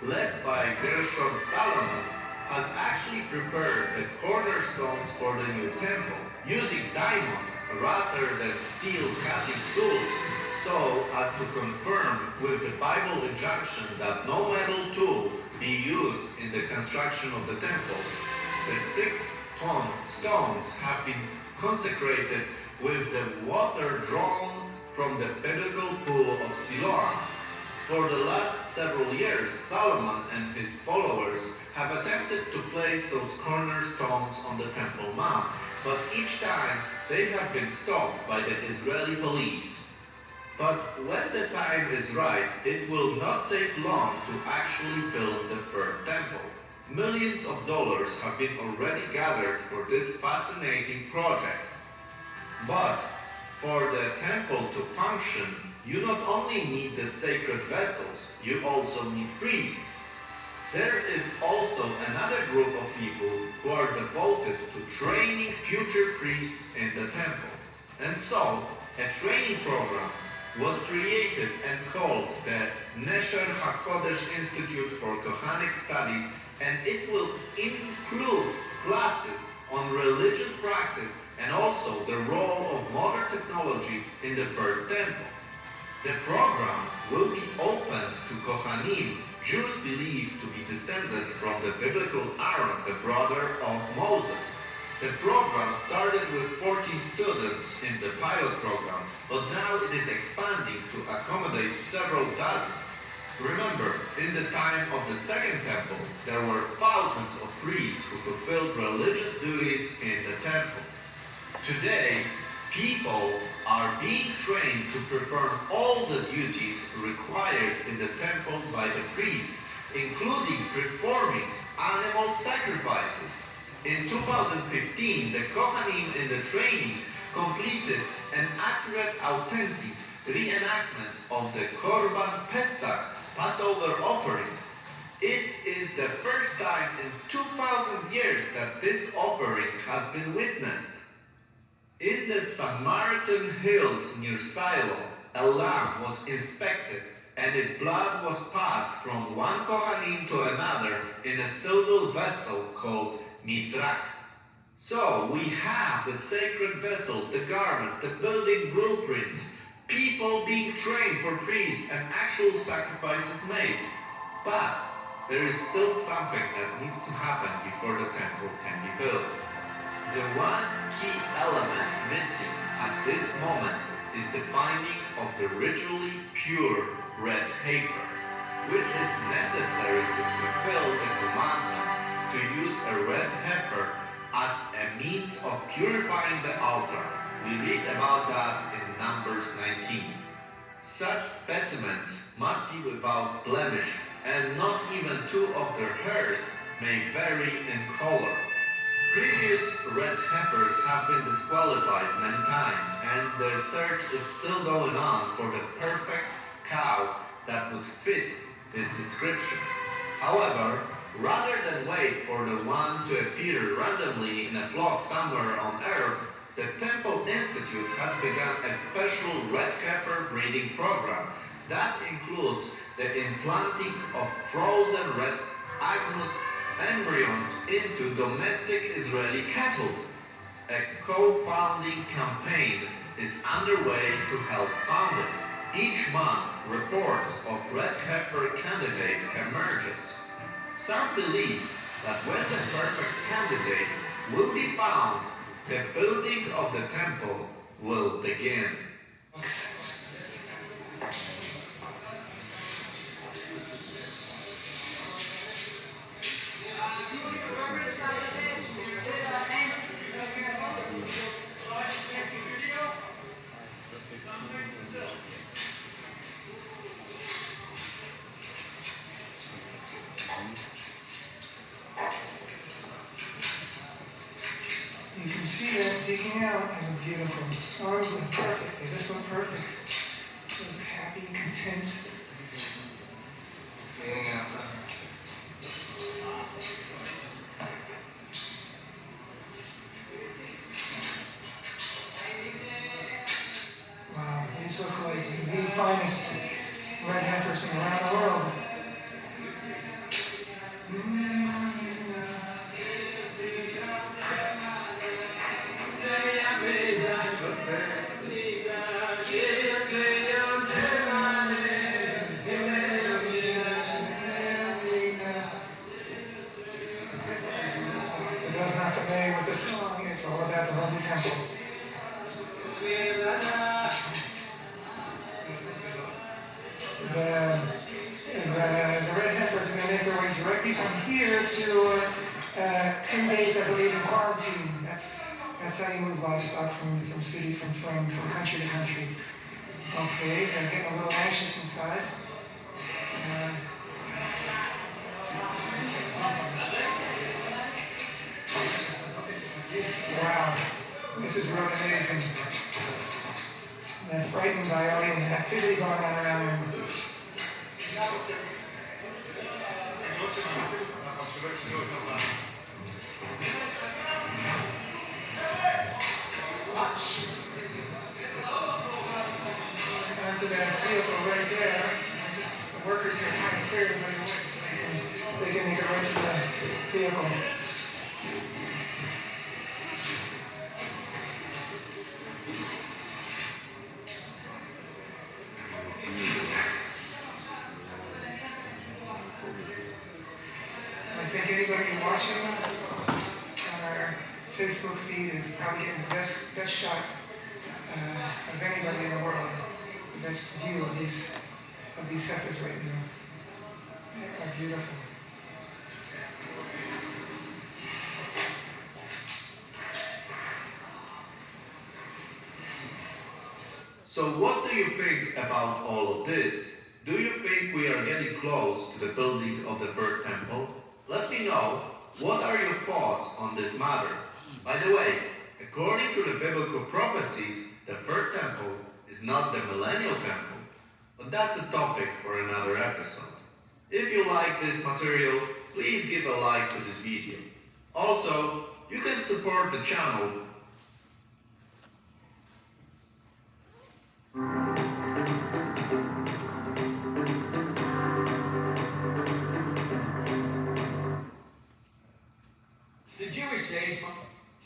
led by Gershon Salomon, has actually prepared the cornerstones for the new temple using diamond rather than steel cutting tools, so as to confirm with the Bible injunction that no metal tool be used in the construction of the temple. The 6-ton stones have been consecrated with the water drawn from the biblical pool of Siloam. For the last several years, Solomon and his followers have attempted to place those cornerstones on the Temple Mount, but each time they have been stopped by the Israeli police. But when the time is right, it will not take long to actually build the third temple. Millions of dollars have been already gathered for this fascinating project. But for the temple to function, you not only need the sacred vessels, you also need priests. There is also another group of people who are devoted to training future priests in the temple. And so, a training program was created and called the Nesher HaKodesh Institute for Kohanic Studies, and it will include classes on religious practice and also the role of modern technology in the Third Temple. The program will be opened to Kohanim, Jews believed to be descended from the biblical Aaron, the brother of Moses. The program started with 14 students in the pilot program, but now it is expanding to accommodate several dozen. Remember, in the time of the Second Temple, there were thousands of priests who fulfilled religious duties in the temple. Today, people are being trained to perform all the duties required in the temple by the priests, including performing animal sacrifices. In 2015, the Kohanim in the training completed an accurate, authentic reenactment of the Korban Pesach, Passover offering. It is the first time in 2,000 years that this offering has been witnessed. In the Samaritan hills near Silo, a lamb was inspected and its blood was passed from one Kohanim to another in a silver vessel called Mitzrak. So we have the sacred vessels, the garments, the building blueprints, people being trained for priests and actual sacrifices made. But there is still something that needs to happen before the temple can be built. The one key element missing at this moment is the finding of the ritually pure red heifer, which is necessary to fulfill the commandment to use a red heifer as a means of purifying the altar. We read about that in Numbers 19. Such specimens must be without blemish, and not even two of their hairs may vary in color. Previous red heifers have been disqualified many times, and the search is still going on for the perfect cow that would fit this description. However, rather than wait for the one to appear randomly in a flock somewhere on earth, the Temple Institute has begun a special red heifer breeding program that includes the implanting of frozen red Agnus embryons into domestic Israeli cattle. A co-founding campaign is underway to help found it. Each month, reports of red heifer candidate emerges. Some believe that when the perfect candidate will be found, the building of the temple will begin. You can see that digging out and beautiful. Oh, they look perfect. They just look perfect. They look happy, content. Digging out. Wow, these look like the finest red heifers around the world. For those not familiar with this song, it's all about the Holy Temple. The red heifers are going to make their way directly from here to 10 days, I believe, in quarantine. That's how you move livestock from city, from country to country. Okay, they're getting a little anxious inside. really amazing. They're frightened by all the activity going on around them. Watch. Onto that vehicle right there. The workers here trying to clear everybody away so they can make it right to the vehicle. I think anybody watching on our Facebook feed is probably getting the best shot of anybody in the world, the best view of these heifers right now. They are beautiful. So what do you think about all of this? Do you think we are getting close to the building of the third temple? Let me know, what are your thoughts on this matter? By the way, according to the biblical prophecies, the third temple is not the millennial temple, but that's a topic for another episode. If you like this material, please give a like to this video. Also, you can support the channel .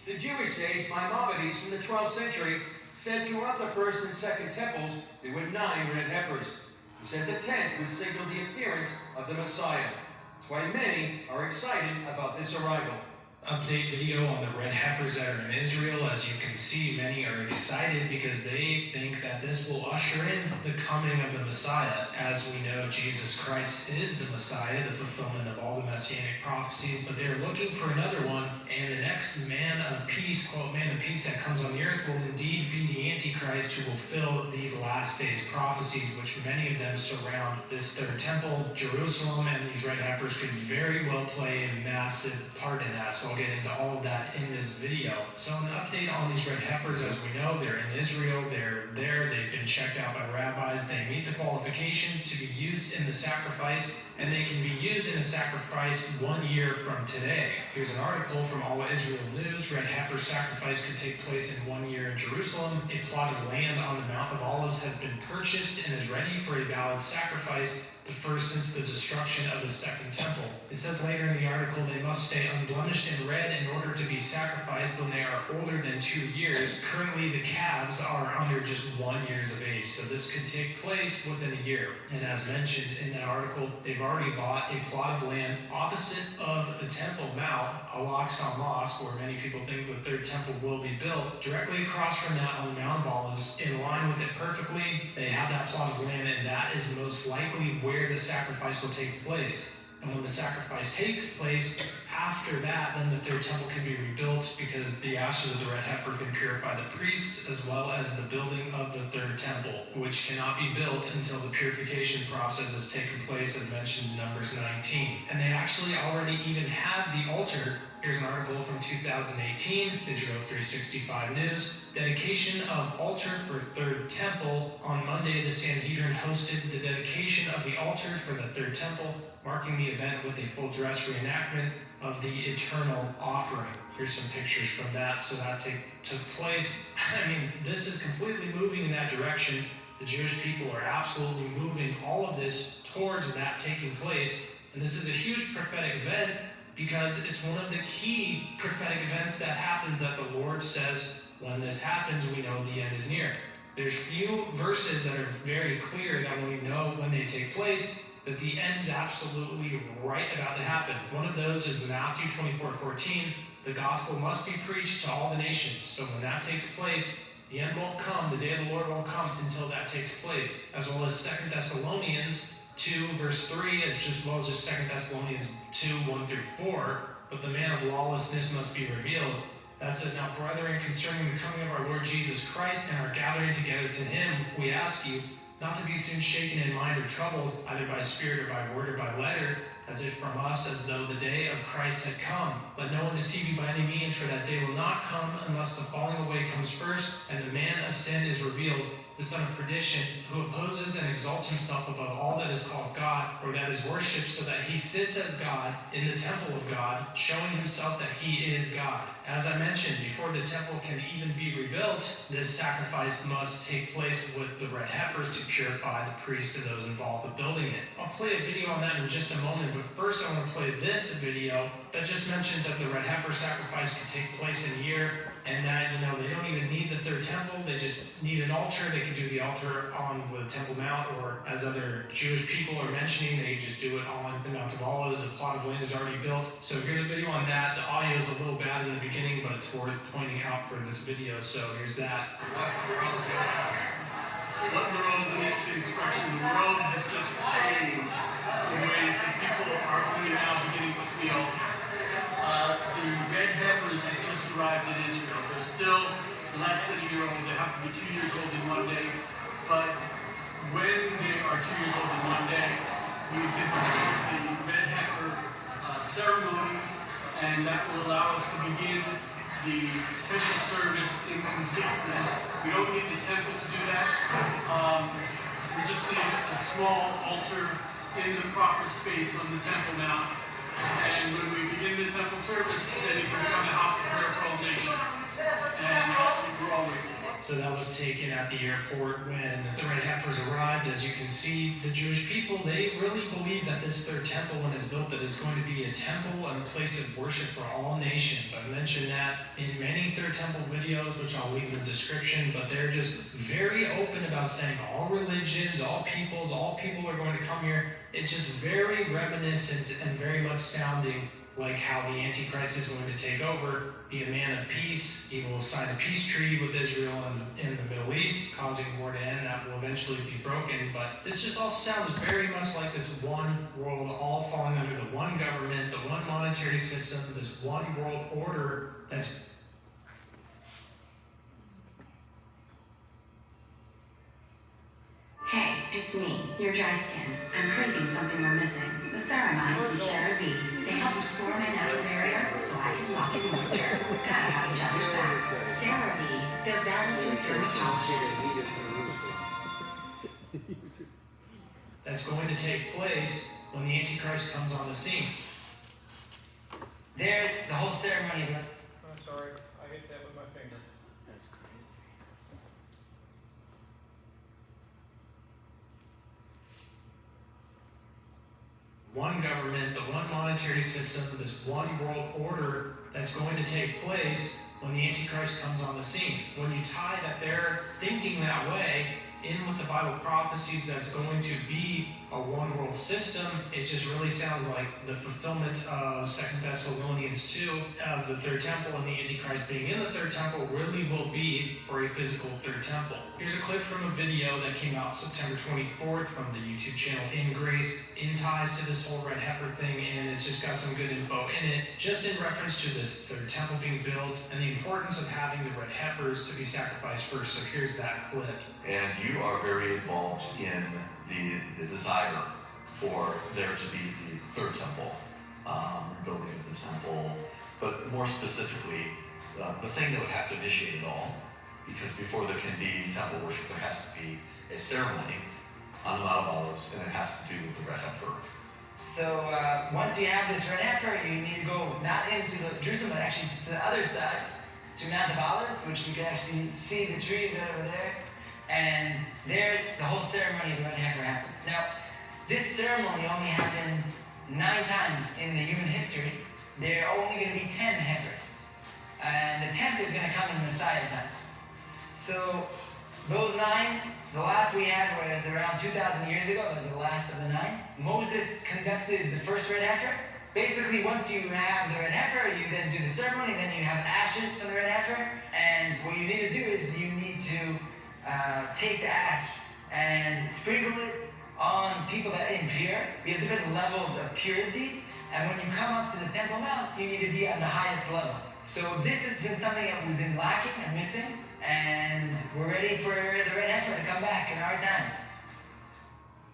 The Jewish sage Maimonides from the 12th century said throughout the first and second temples there were 9 red heifers. He said the 10th would signal the appearance of the Messiah. That's why many are excited about this arrival. Update video on the red heifers that are in Israel. As you can see, many are excited because they think that this will usher in the coming of the Messiah. As we know, Jesus Christ is the Messiah, the fulfillment of all the messianic prophecies, but they're looking for another one, and the next man of peace, quote, man of peace that comes on the earth will indeed be the Antichrist who will fill these last days prophecies, which many of them surround this third temple, Jerusalem, and these red heifers could very well play a massive part in that. So I'll get into all of that in this video. So an update on these red heifers, as we know, they're in Israel, they've been checked out by rabbis, they meet the qualification to be used in the sacrifice, and they can be used in a sacrifice 1 year from today. Here's an article from All Israel News. Red heifer sacrifice could take place in 1 year in Jerusalem. A plot of land on the Mount of Olives has been purchased and is ready for a valid sacrifice, the first since the destruction of the second temple. It says later in the article they must stay unblemished and red in order to be sacrificed when they are older than 2 years. Currently the calves are under just 1 year of age, so this could take place within a year. And as mentioned in that article, they've already bought a plot of land opposite of the Temple Mount, Al-Aqsa Mosque, where many people think the third temple will be built. Directly across from that on the Mount of Olives, in line with it perfectly, they have that plot of land, and that is most likely where the sacrifice will take place. And when the sacrifice takes place, after that, then the third temple can be rebuilt because the ashes of the red heifer can purify the priests as well as the building of the third temple, which cannot be built until the purification process has taken place, as mentioned in Numbers 19. And they actually already even have the altar. Here's an article from 2018, Israel 365 News. Dedication of altar for third temple. On Monday, the Sanhedrin hosted the dedication of the altar for the third temple, marking the event with a full dress reenactment of the eternal offering. Here's some pictures from that. So that took place. I mean, this is completely moving in that direction. The Jewish people are absolutely moving all of this towards that taking place. And this is a huge prophetic event because it's one of the key prophetic events that happens that the Lord says, when this happens, we know the end is near. There's few verses that are very clear that we know when they take place, that the end is absolutely right about to happen. One of those is Matthew 24:14. The gospel must be preached to all the nations. So when that takes place, the end won't come, the day of the Lord won't come until that takes place. As well as 2 Thessalonians 2 verse 3, as well as just 2 Thessalonians 2, 1 through 4. But the man of lawlessness must be revealed. That says, now brethren, concerning the coming of our Lord Jesus Christ and our gathering together to him, we ask you, not to be soon shaken in mind or troubled, either by spirit or by word or by letter, as if from us, as though the day of Christ had come. Let no one deceive you by any means, for that day will not come unless the falling away comes first, and the man of sin is revealed, the son of perdition, who opposes and exalts himself above all that is called God, or that is worshipped, so that he sits as God in the temple of God, showing himself that he is God. As I mentioned, before the temple can even be rebuilt, this sacrifice must take place with the red heifers to purify the priest and those involved with building it. I'll play a video on that in just a moment, but first I want to play this video that just mentions that the red heifer sacrifice could take place in a year, and that, they don't even need the third temple, they just need an altar. They can do the altar on the Temple Mount, or as other Jewish people are mentioning, they just do it on the Mount of Olives. The plot of land is already built. So here's a video on that. The audio is a little bad in the beginning, but it's worth pointing out for this video. So here's that. What in the world is an interesting expression. The world has just changed in ways that people are only now beginning to feel. The red heifers have just arrived in Israel. They're still less than a year old. They have to be 2 years old in one day. But when they are 2 years old in one day, we get the red heifer ceremony, and that will allow us to begin the temple service in completeness. We don't need the temple to do that. We just need a small altar in the proper space on the Temple Mount. And when we begin the temple service, then it can become a house of prayer for all nations. And that's what we're all waiting for. So that was taken at the airport when the red heifers arrived. As you can see, the Jewish people, they really believe that this third temple, when it's built, that it's going to be a temple and a place of worship for all nations. I've mentioned that in many third temple videos, which I'll leave in the description, but they're just very open about saying all religions, all people are going to come here. It's just very reminiscent and very much sounding like how the Antichrist is going to take over, be a man of peace. He will sign a peace treaty with Israel and in the Middle East, causing war to end. That will eventually be broken. But this just all sounds very much like this one world, all falling under the one government, the one monetary system, this one world order that's... Hey, it's me, your dry skin. I'm craving something we're missing. The ceramides and CeraVe. They help restore my natural barrier so I can lock in moisture. Gotta have each other's backs. CeraVe, developed through dermatologists. That's going to take place when the Antichrist comes on the scene. There, the whole ceremony. I'm sorry, I hit that with my finger. That's great. One government, the one monetary system, this one world order that's going to take place when the Antichrist comes on the scene. When you tie that they're thinking that way in with the Bible prophecies, that's going to be a one world system, it just really sounds like the fulfillment of 2 Thessalonians 2 of the third temple, and the Antichrist being in the third temple really will be for a physical third temple. Here's a clip from a video that came out September 24th from the YouTube channel In Grace, in ties to this whole red heifer thing, and it's just got some good info in it, just in reference to this third temple being built and the importance of having the red heifers to be sacrificed first. So here's that clip. And you are very involved in the desire for there to be the third temple, building of the temple, but more specifically, the thing that would have to initiate it all, because before there can be temple worship, there has to be a ceremony on the Mount of Olives, and it has to do with the red heifer. So once you have this red heifer, you need to go not into Jerusalem, but actually to the other side, to Mount of Olives, which we can actually see the trees right over there. And there, the whole ceremony of the red heifer happens. Now, this ceremony only happens 9 times in the human history. There are only going to be 10 heifers. And the 10th is going to come in Messiah times. So, those 9, the last we had was around 2,000 years ago. That was the last of the 9. Moses conducted the first red heifer. Basically, once you have the red heifer, you then do the ceremony, then you have ashes from the red heifer. And what you need to do is you need to take the ash and sprinkle it on people that are impure. We have different levels of purity, and when you come up to the Temple Mount, you need to be at the highest level. So this has been something that we've been lacking and missing, and we're ready for the red heifer to come back in our times.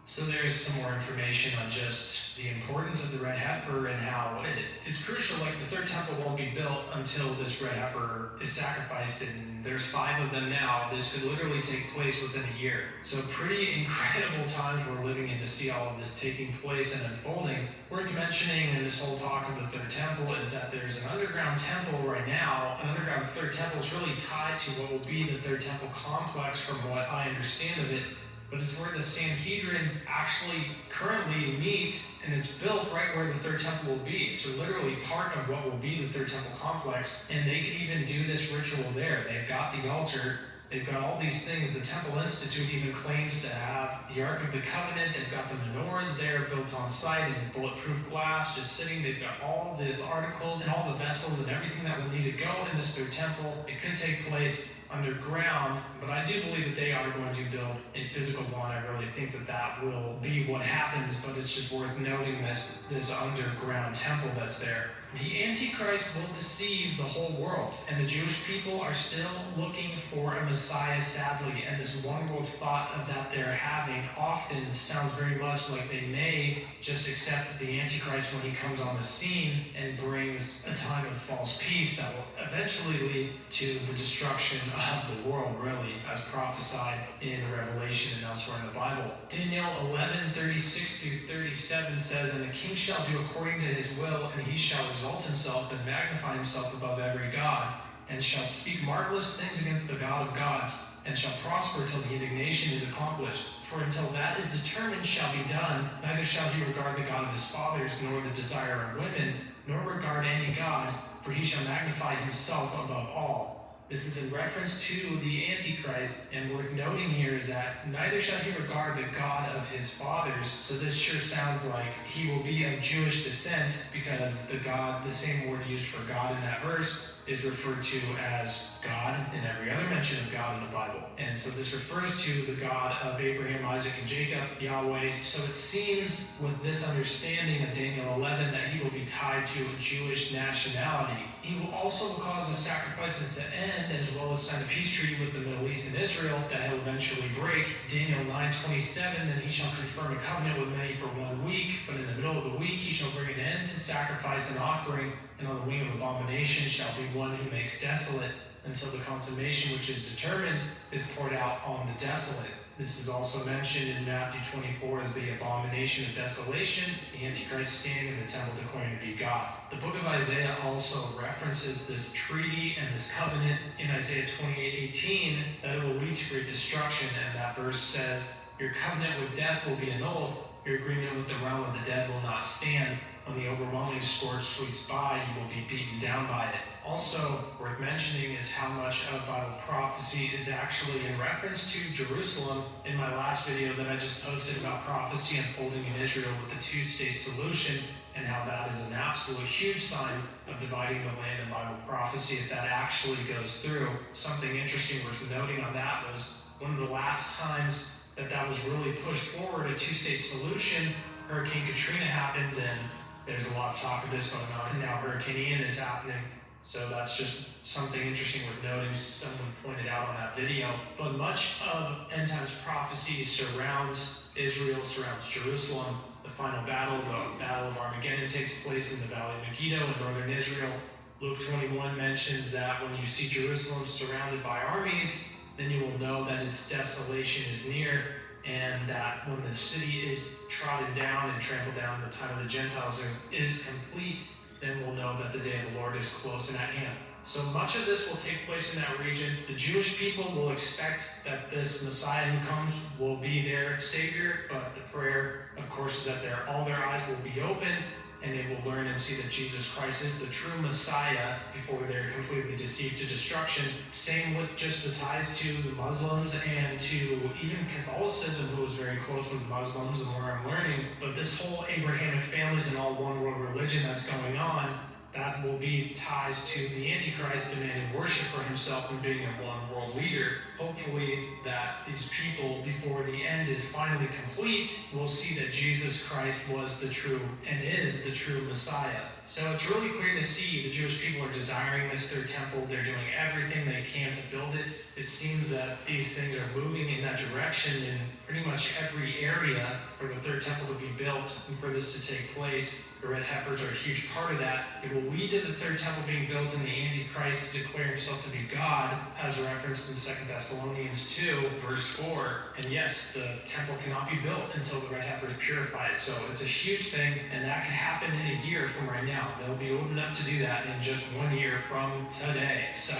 So there's some more information on just the importance of the red heifer and how it's crucial. Like, the third temple won't be built until this red heifer is sacrificed, and there's 5 of them now. This could literally take place within a year. So pretty incredible times we're living in to see all of this taking place and unfolding. Worth mentioning in this whole talk of the third temple is that there's an underground temple right now. An underground third temple is really tied to what will be the third temple complex from what I understand of it. But it's where the Sanhedrin actually currently meet, and it's built right where the third temple will be. So literally part of what will be the third temple complex, and they can even do this ritual there. They've got the altar, they've got all these things. The Temple Institute even claims to have the Ark of the Covenant. They've got the menorahs there built on site in bulletproof glass, just sitting. They've got all the articles and all the vessels and everything that will need to go in this third temple. It could take place underground, but I do believe that they are going to build a physical one. I really think that that will be what happens, but it's just worth noting this underground temple that's there. The Antichrist will deceive the whole world, and the Jewish people are still looking for a Messiah, sadly, and this one world thought of that they're having often sounds very much like they may just accept the Antichrist when he comes on the scene and brings a time of false peace that will eventually lead to the destruction of the world, really, as prophesied in Revelation and elsewhere in the Bible. Daniel 11:36-37 says, "And the king shall do according to his will, and he shall exalt himself and magnify himself above every god, and shall speak marvelous things against the God of gods, and shall prosper till the indignation is accomplished. For until that is determined shall be done, neither shall he regard the God of his fathers, nor the desire of women, nor regard any god, for he shall magnify himself above all." This is in reference to the Antichrist, and worth noting here is that neither shall he regard the God of his fathers. So this sure sounds like he will be of Jewish descent, because the same word used for God in that verse is referred to as God in every other mention of God in the Bible. And so this refers to the God of Abraham, Isaac, and Jacob, Yahweh. So it seems with this understanding of Daniel 11 that he will be tied to a Jewish nationality. He will also cause the sacrifices to end, as well as sign a peace treaty with the Middle East and Israel that he'll eventually break. Daniel 9:27, "Then he shall confirm a covenant with many for 1 week, but in the middle of the week he shall bring an end to sacrifice and offering, and on the wing of abomination shall be one who makes desolate, until the consummation which is determined is poured out on the desolate." This is also mentioned in Matthew 24 as the abomination of desolation, the Antichrist standing in the temple declaring to be God. The book of Isaiah also references this treaty and this covenant in Isaiah 28:18, that it will lead to great destruction, and that verse says, "Your covenant with death will be annulled, your agreement with the realm of the dead will not stand. When the overwhelming scourge sweeps by, you will be beaten down by it." Also worth mentioning is how much of Bible prophecy is actually in reference to Jerusalem. In my last video that I just posted about prophecy unfolding in Israel with the two-state solution, and how that is an absolute huge sign of dividing the land in Bible prophecy if that actually goes through. Something interesting worth noting on that was one of the last times that was really pushed forward, a two-state solution. Hurricane Katrina happened, and there's a lot of talk of this going on, and now Hurricane Ian is happening. So that's just something interesting worth noting. Someone pointed out on that video. But much of end times prophecy surrounds Israel, surrounds Jerusalem. The final battle, the Battle of Armageddon, takes place in the Valley of Megiddo in northern Israel. Luke 21 mentions that when you see Jerusalem surrounded by armies, then you will know that its desolation is near, and that when the city is trodden down and trampled down in the time of the Gentiles is complete, then we'll know that the day of the Lord is close and at hand. So much of this will take place in that region. The Jewish people will expect that this Messiah who comes will be their Savior, but the prayer, of course, is that all their eyes will be opened, and they will learn and see that Jesus Christ is the true Messiah before they're completely deceived to destruction. Same with just the ties to the Muslims and to even Catholicism, who is very close with Muslims and where I'm learning. But this whole Abrahamic families and all one world religion that's going on, that will be ties to the Antichrist demanding worship for himself and being a one world leader. Hopefully that these people, before the end is finally complete, will see that Jesus Christ was the true and is the true Messiah. So it's really clear to see the Jewish people are desiring this third temple. They're doing everything they can to build it. it seems that these things are moving in that direction in pretty much every area for the third temple to be built and for this to take place. The red heifers are a huge part of that. It will lead to the third temple being built and the Antichrist to declare himself to be God, as referenced in 2 Thessalonians 2, verse 4. And yes, the temple cannot be built until the red heifer is purified. So it's a huge thing, and that could happen in a year from right now. They'll be old enough to do that in just 1 year from today. So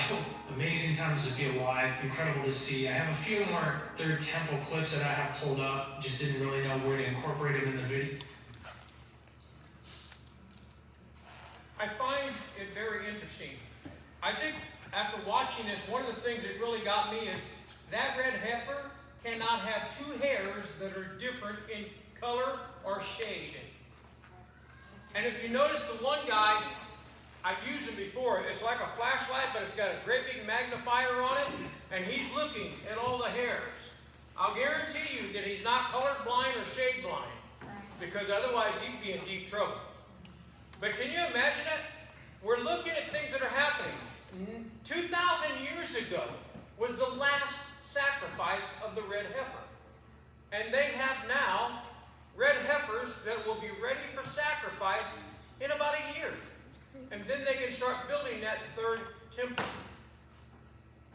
amazing times to be alive, incredible to see. I have a few more third temple clips that I have pulled up, just didn't really know where to incorporate them in the video. I find it very interesting. I think after watching this, one of the things that really got me is that red heifer cannot have two hairs that are different in color or shade. And if you notice the one guy, I've used him before, it's like a flashlight, but it's got a great big magnifier on it, and he's looking at all the hairs. I'll guarantee you that he's not color blind or shade blind, because otherwise he'd be in deep trouble. But can you imagine it? We're looking at things that are happening. 2,000 years ago was the last sacrifice of the red heifer. And they have now red heifers that will be ready for sacrifice in about a year. And then they can start building that third temple.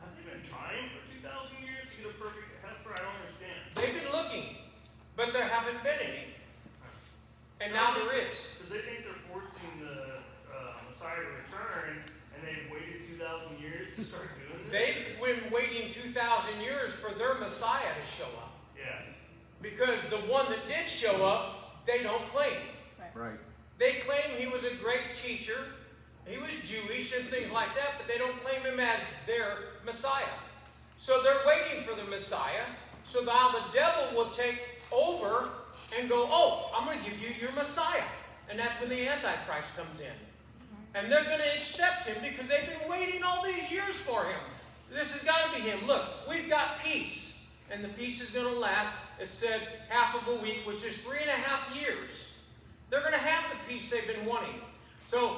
Have they been trying for 2,000 years to get a perfect heifer? I don't understand. They've been looking, but there haven't been any. And now there is. Because they think they're forcing the Messiah to return, and they've waited 2,000 years to start doing this? They've been waiting 2,000 years for their Messiah to show up. Yeah. Because the one that did show up, they don't claim. Right. They claim he was a great teacher, he was Jewish and things like that, but they don't claim him as their Messiah. So they're waiting for the Messiah, so now the devil will take over and go, oh, I'm going to give you your Messiah. And that's when the Antichrist comes in. And they're going to accept him because they've been waiting all these years for him. This has got to be him. Look, we've got peace. And the peace is going to last, it said, half of a week, which is 3.5 years. They're going to have the peace they've been wanting. So,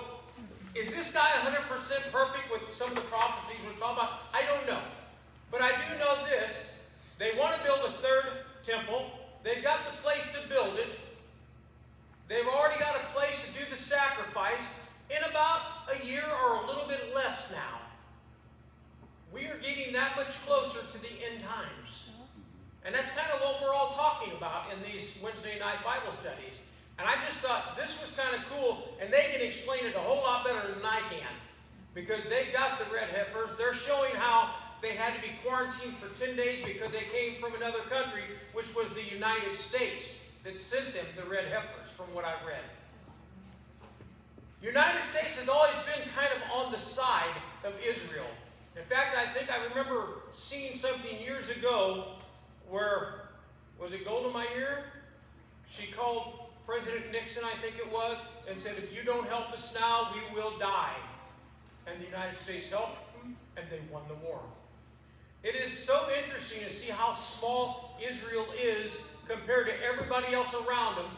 is this guy 100% perfect with some of the prophecies we're talking about? I don't know. But I do know this. They want to build a third temple. They've got the place to build it. They've already got a place to do the sacrifice in about a year or a little bit less now. We are getting that much closer to the end times. And that's kind of what we're all talking about in these Wednesday night Bible studies. And I just thought this was kind of cool, and they can explain it a whole lot better than I can. Because they've got the red heifers. They're showing how they had to be quarantined for 10 days because they came from another country, which was the United States that sent them the red heifers, from what I've read. United States has always been kind of on the side of Israel. In fact, I think I remember seeing something years ago where, was it Golda Meir? She called President Nixon, I think it was, and said, if you don't help us now, we will die. And the United States helped them, and they won the war. It is so interesting to see how small Israel is compared to everybody else around them.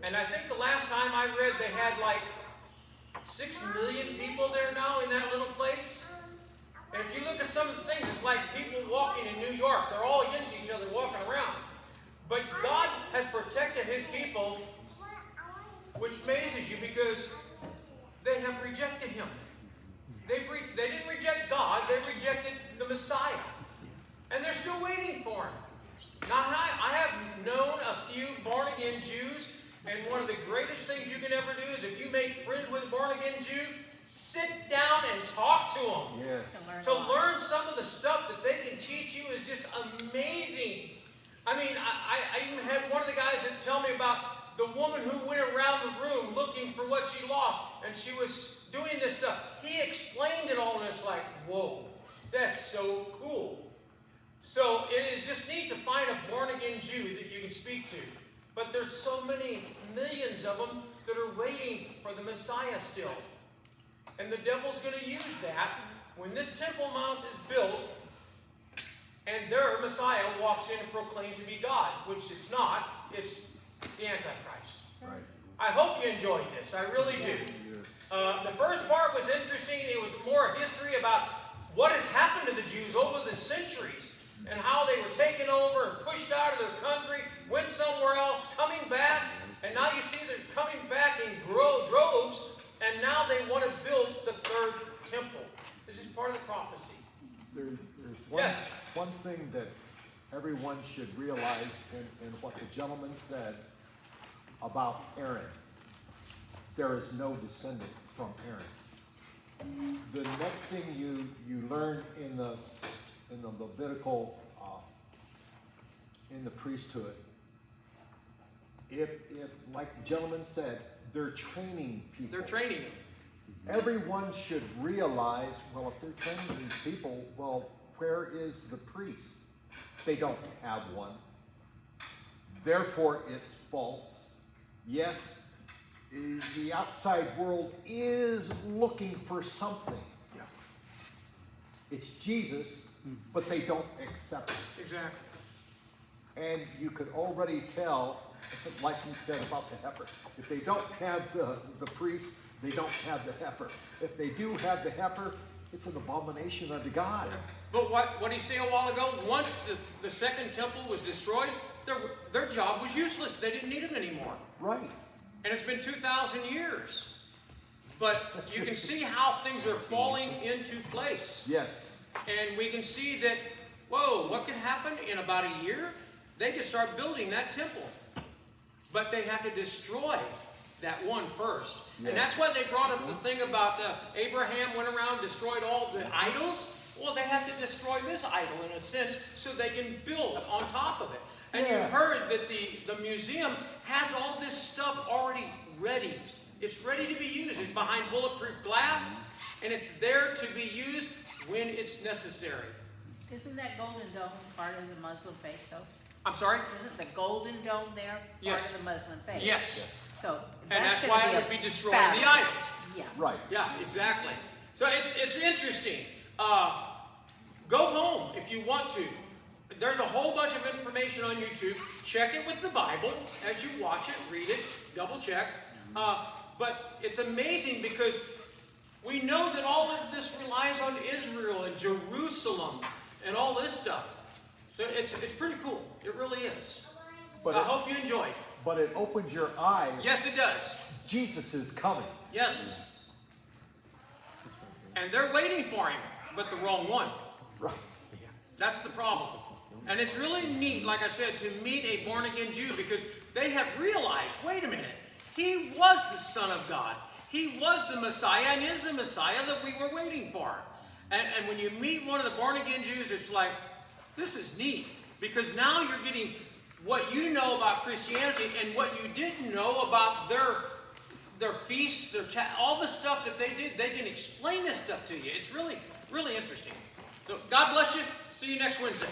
And I think the last time I read, they had like 6 million people there now in that little place. And if you look at some of the things, it's like people walking in New York. They're all against each other walking around. But God has protected his people, which amazes you because they have rejected him. They didn't reject God, they rejected the Messiah. And they're still waiting for him. Now, I have known a few born-again Jews, and one of the greatest things you can ever do is if you make friends with a born-again Jew, sit down and talk to them. Yes. To learn some of the stuff that they can teach you is just amazing. I mean, I even had one of the guys that tell me about the woman who went around the room looking for what she lost, and she was doing this stuff. He explained it all, and it's like, whoa, that's so cool. So it is just neat to find a born-again Jew that you can speak to. But there's so many millions of them that are waiting for the Messiah still. And the devil's going to use that when this Temple Mount is built and their Messiah walks in and proclaims to be God, which it's not. It's the Antichrist. Right. I hope you enjoyed this. I really do. The first part was interesting. It was more history about what has happened to the Jews over the centuries and how they were taken over and pushed out of their country, went somewhere else, coming back, and now you see they're coming back in droves, and now they want to build the third temple. This is part of the prophecy. There's Yes. one thing that everyone should realize in what the gentleman said about Aaron. There is no descendant from Aaron. The next thing you learn in the Levitical, in the priesthood, if like the gentleman said, they're training people. They're training them. Everyone should realize, well, if they're training these people, well, where is the priest? They don't have one. Therefore, it's false. Yes, the outside world is looking for something. Yeah. It's Jesus, but they don't accept it. Exactly. And you could already tell, like you said about the heifer, if they don't have the priest, they don't have the heifer. If they do have the heifer, it's an abomination unto God. But what did he say a while ago? Once the second temple was destroyed, their job was useless. They didn't need them anymore. Right. And it's been 2,000 years. But you can see how things are falling into place. Yes. And we can see that, whoa, what could happen in about a year? They could start building that temple. But they have to destroy that one first. Yeah. And that's why they brought up the thing about Abraham went around and destroyed all the idols. Well, they have to destroy this idol in a sense so they can build on top of it. And Yeah. you heard that the museum has all this stuff already ready. It's ready to be used. It's behind bulletproof glass, and it's there to be used when it's necessary. Isn't that Golden Dome part of the Muslim faith, though? I'm sorry? Isn't the Golden Dome there part Yes. of the Muslim faith? Yes. So And that's gonna why be it a would be destroying battle. the idols. Yeah. Right. Yeah, exactly. So it's interesting. Go home if you want to. There's a whole bunch of information on YouTube. Check it with the Bible as you watch it, read it, double check. But it's amazing because we know that all of this relies on Israel and Jerusalem and all this stuff. So it's pretty cool. It really is. But I hope you enjoy. But it opens your eyes. Yes, it does. Jesus is coming. Yes. And they're waiting for him, but the wrong one. Right. That's the problem. And it's really neat, like I said, to meet a born-again Jew because they have realized, wait a minute, he was the Son of God. He was the Messiah and is the Messiah that we were waiting for. And when you meet one of the born-again Jews, it's like, this is neat because now you're getting what you know about Christianity and what you didn't know about their feasts, all the stuff that they did. They can explain this stuff to you. It's really, really interesting. So God bless you. See you next Wednesday.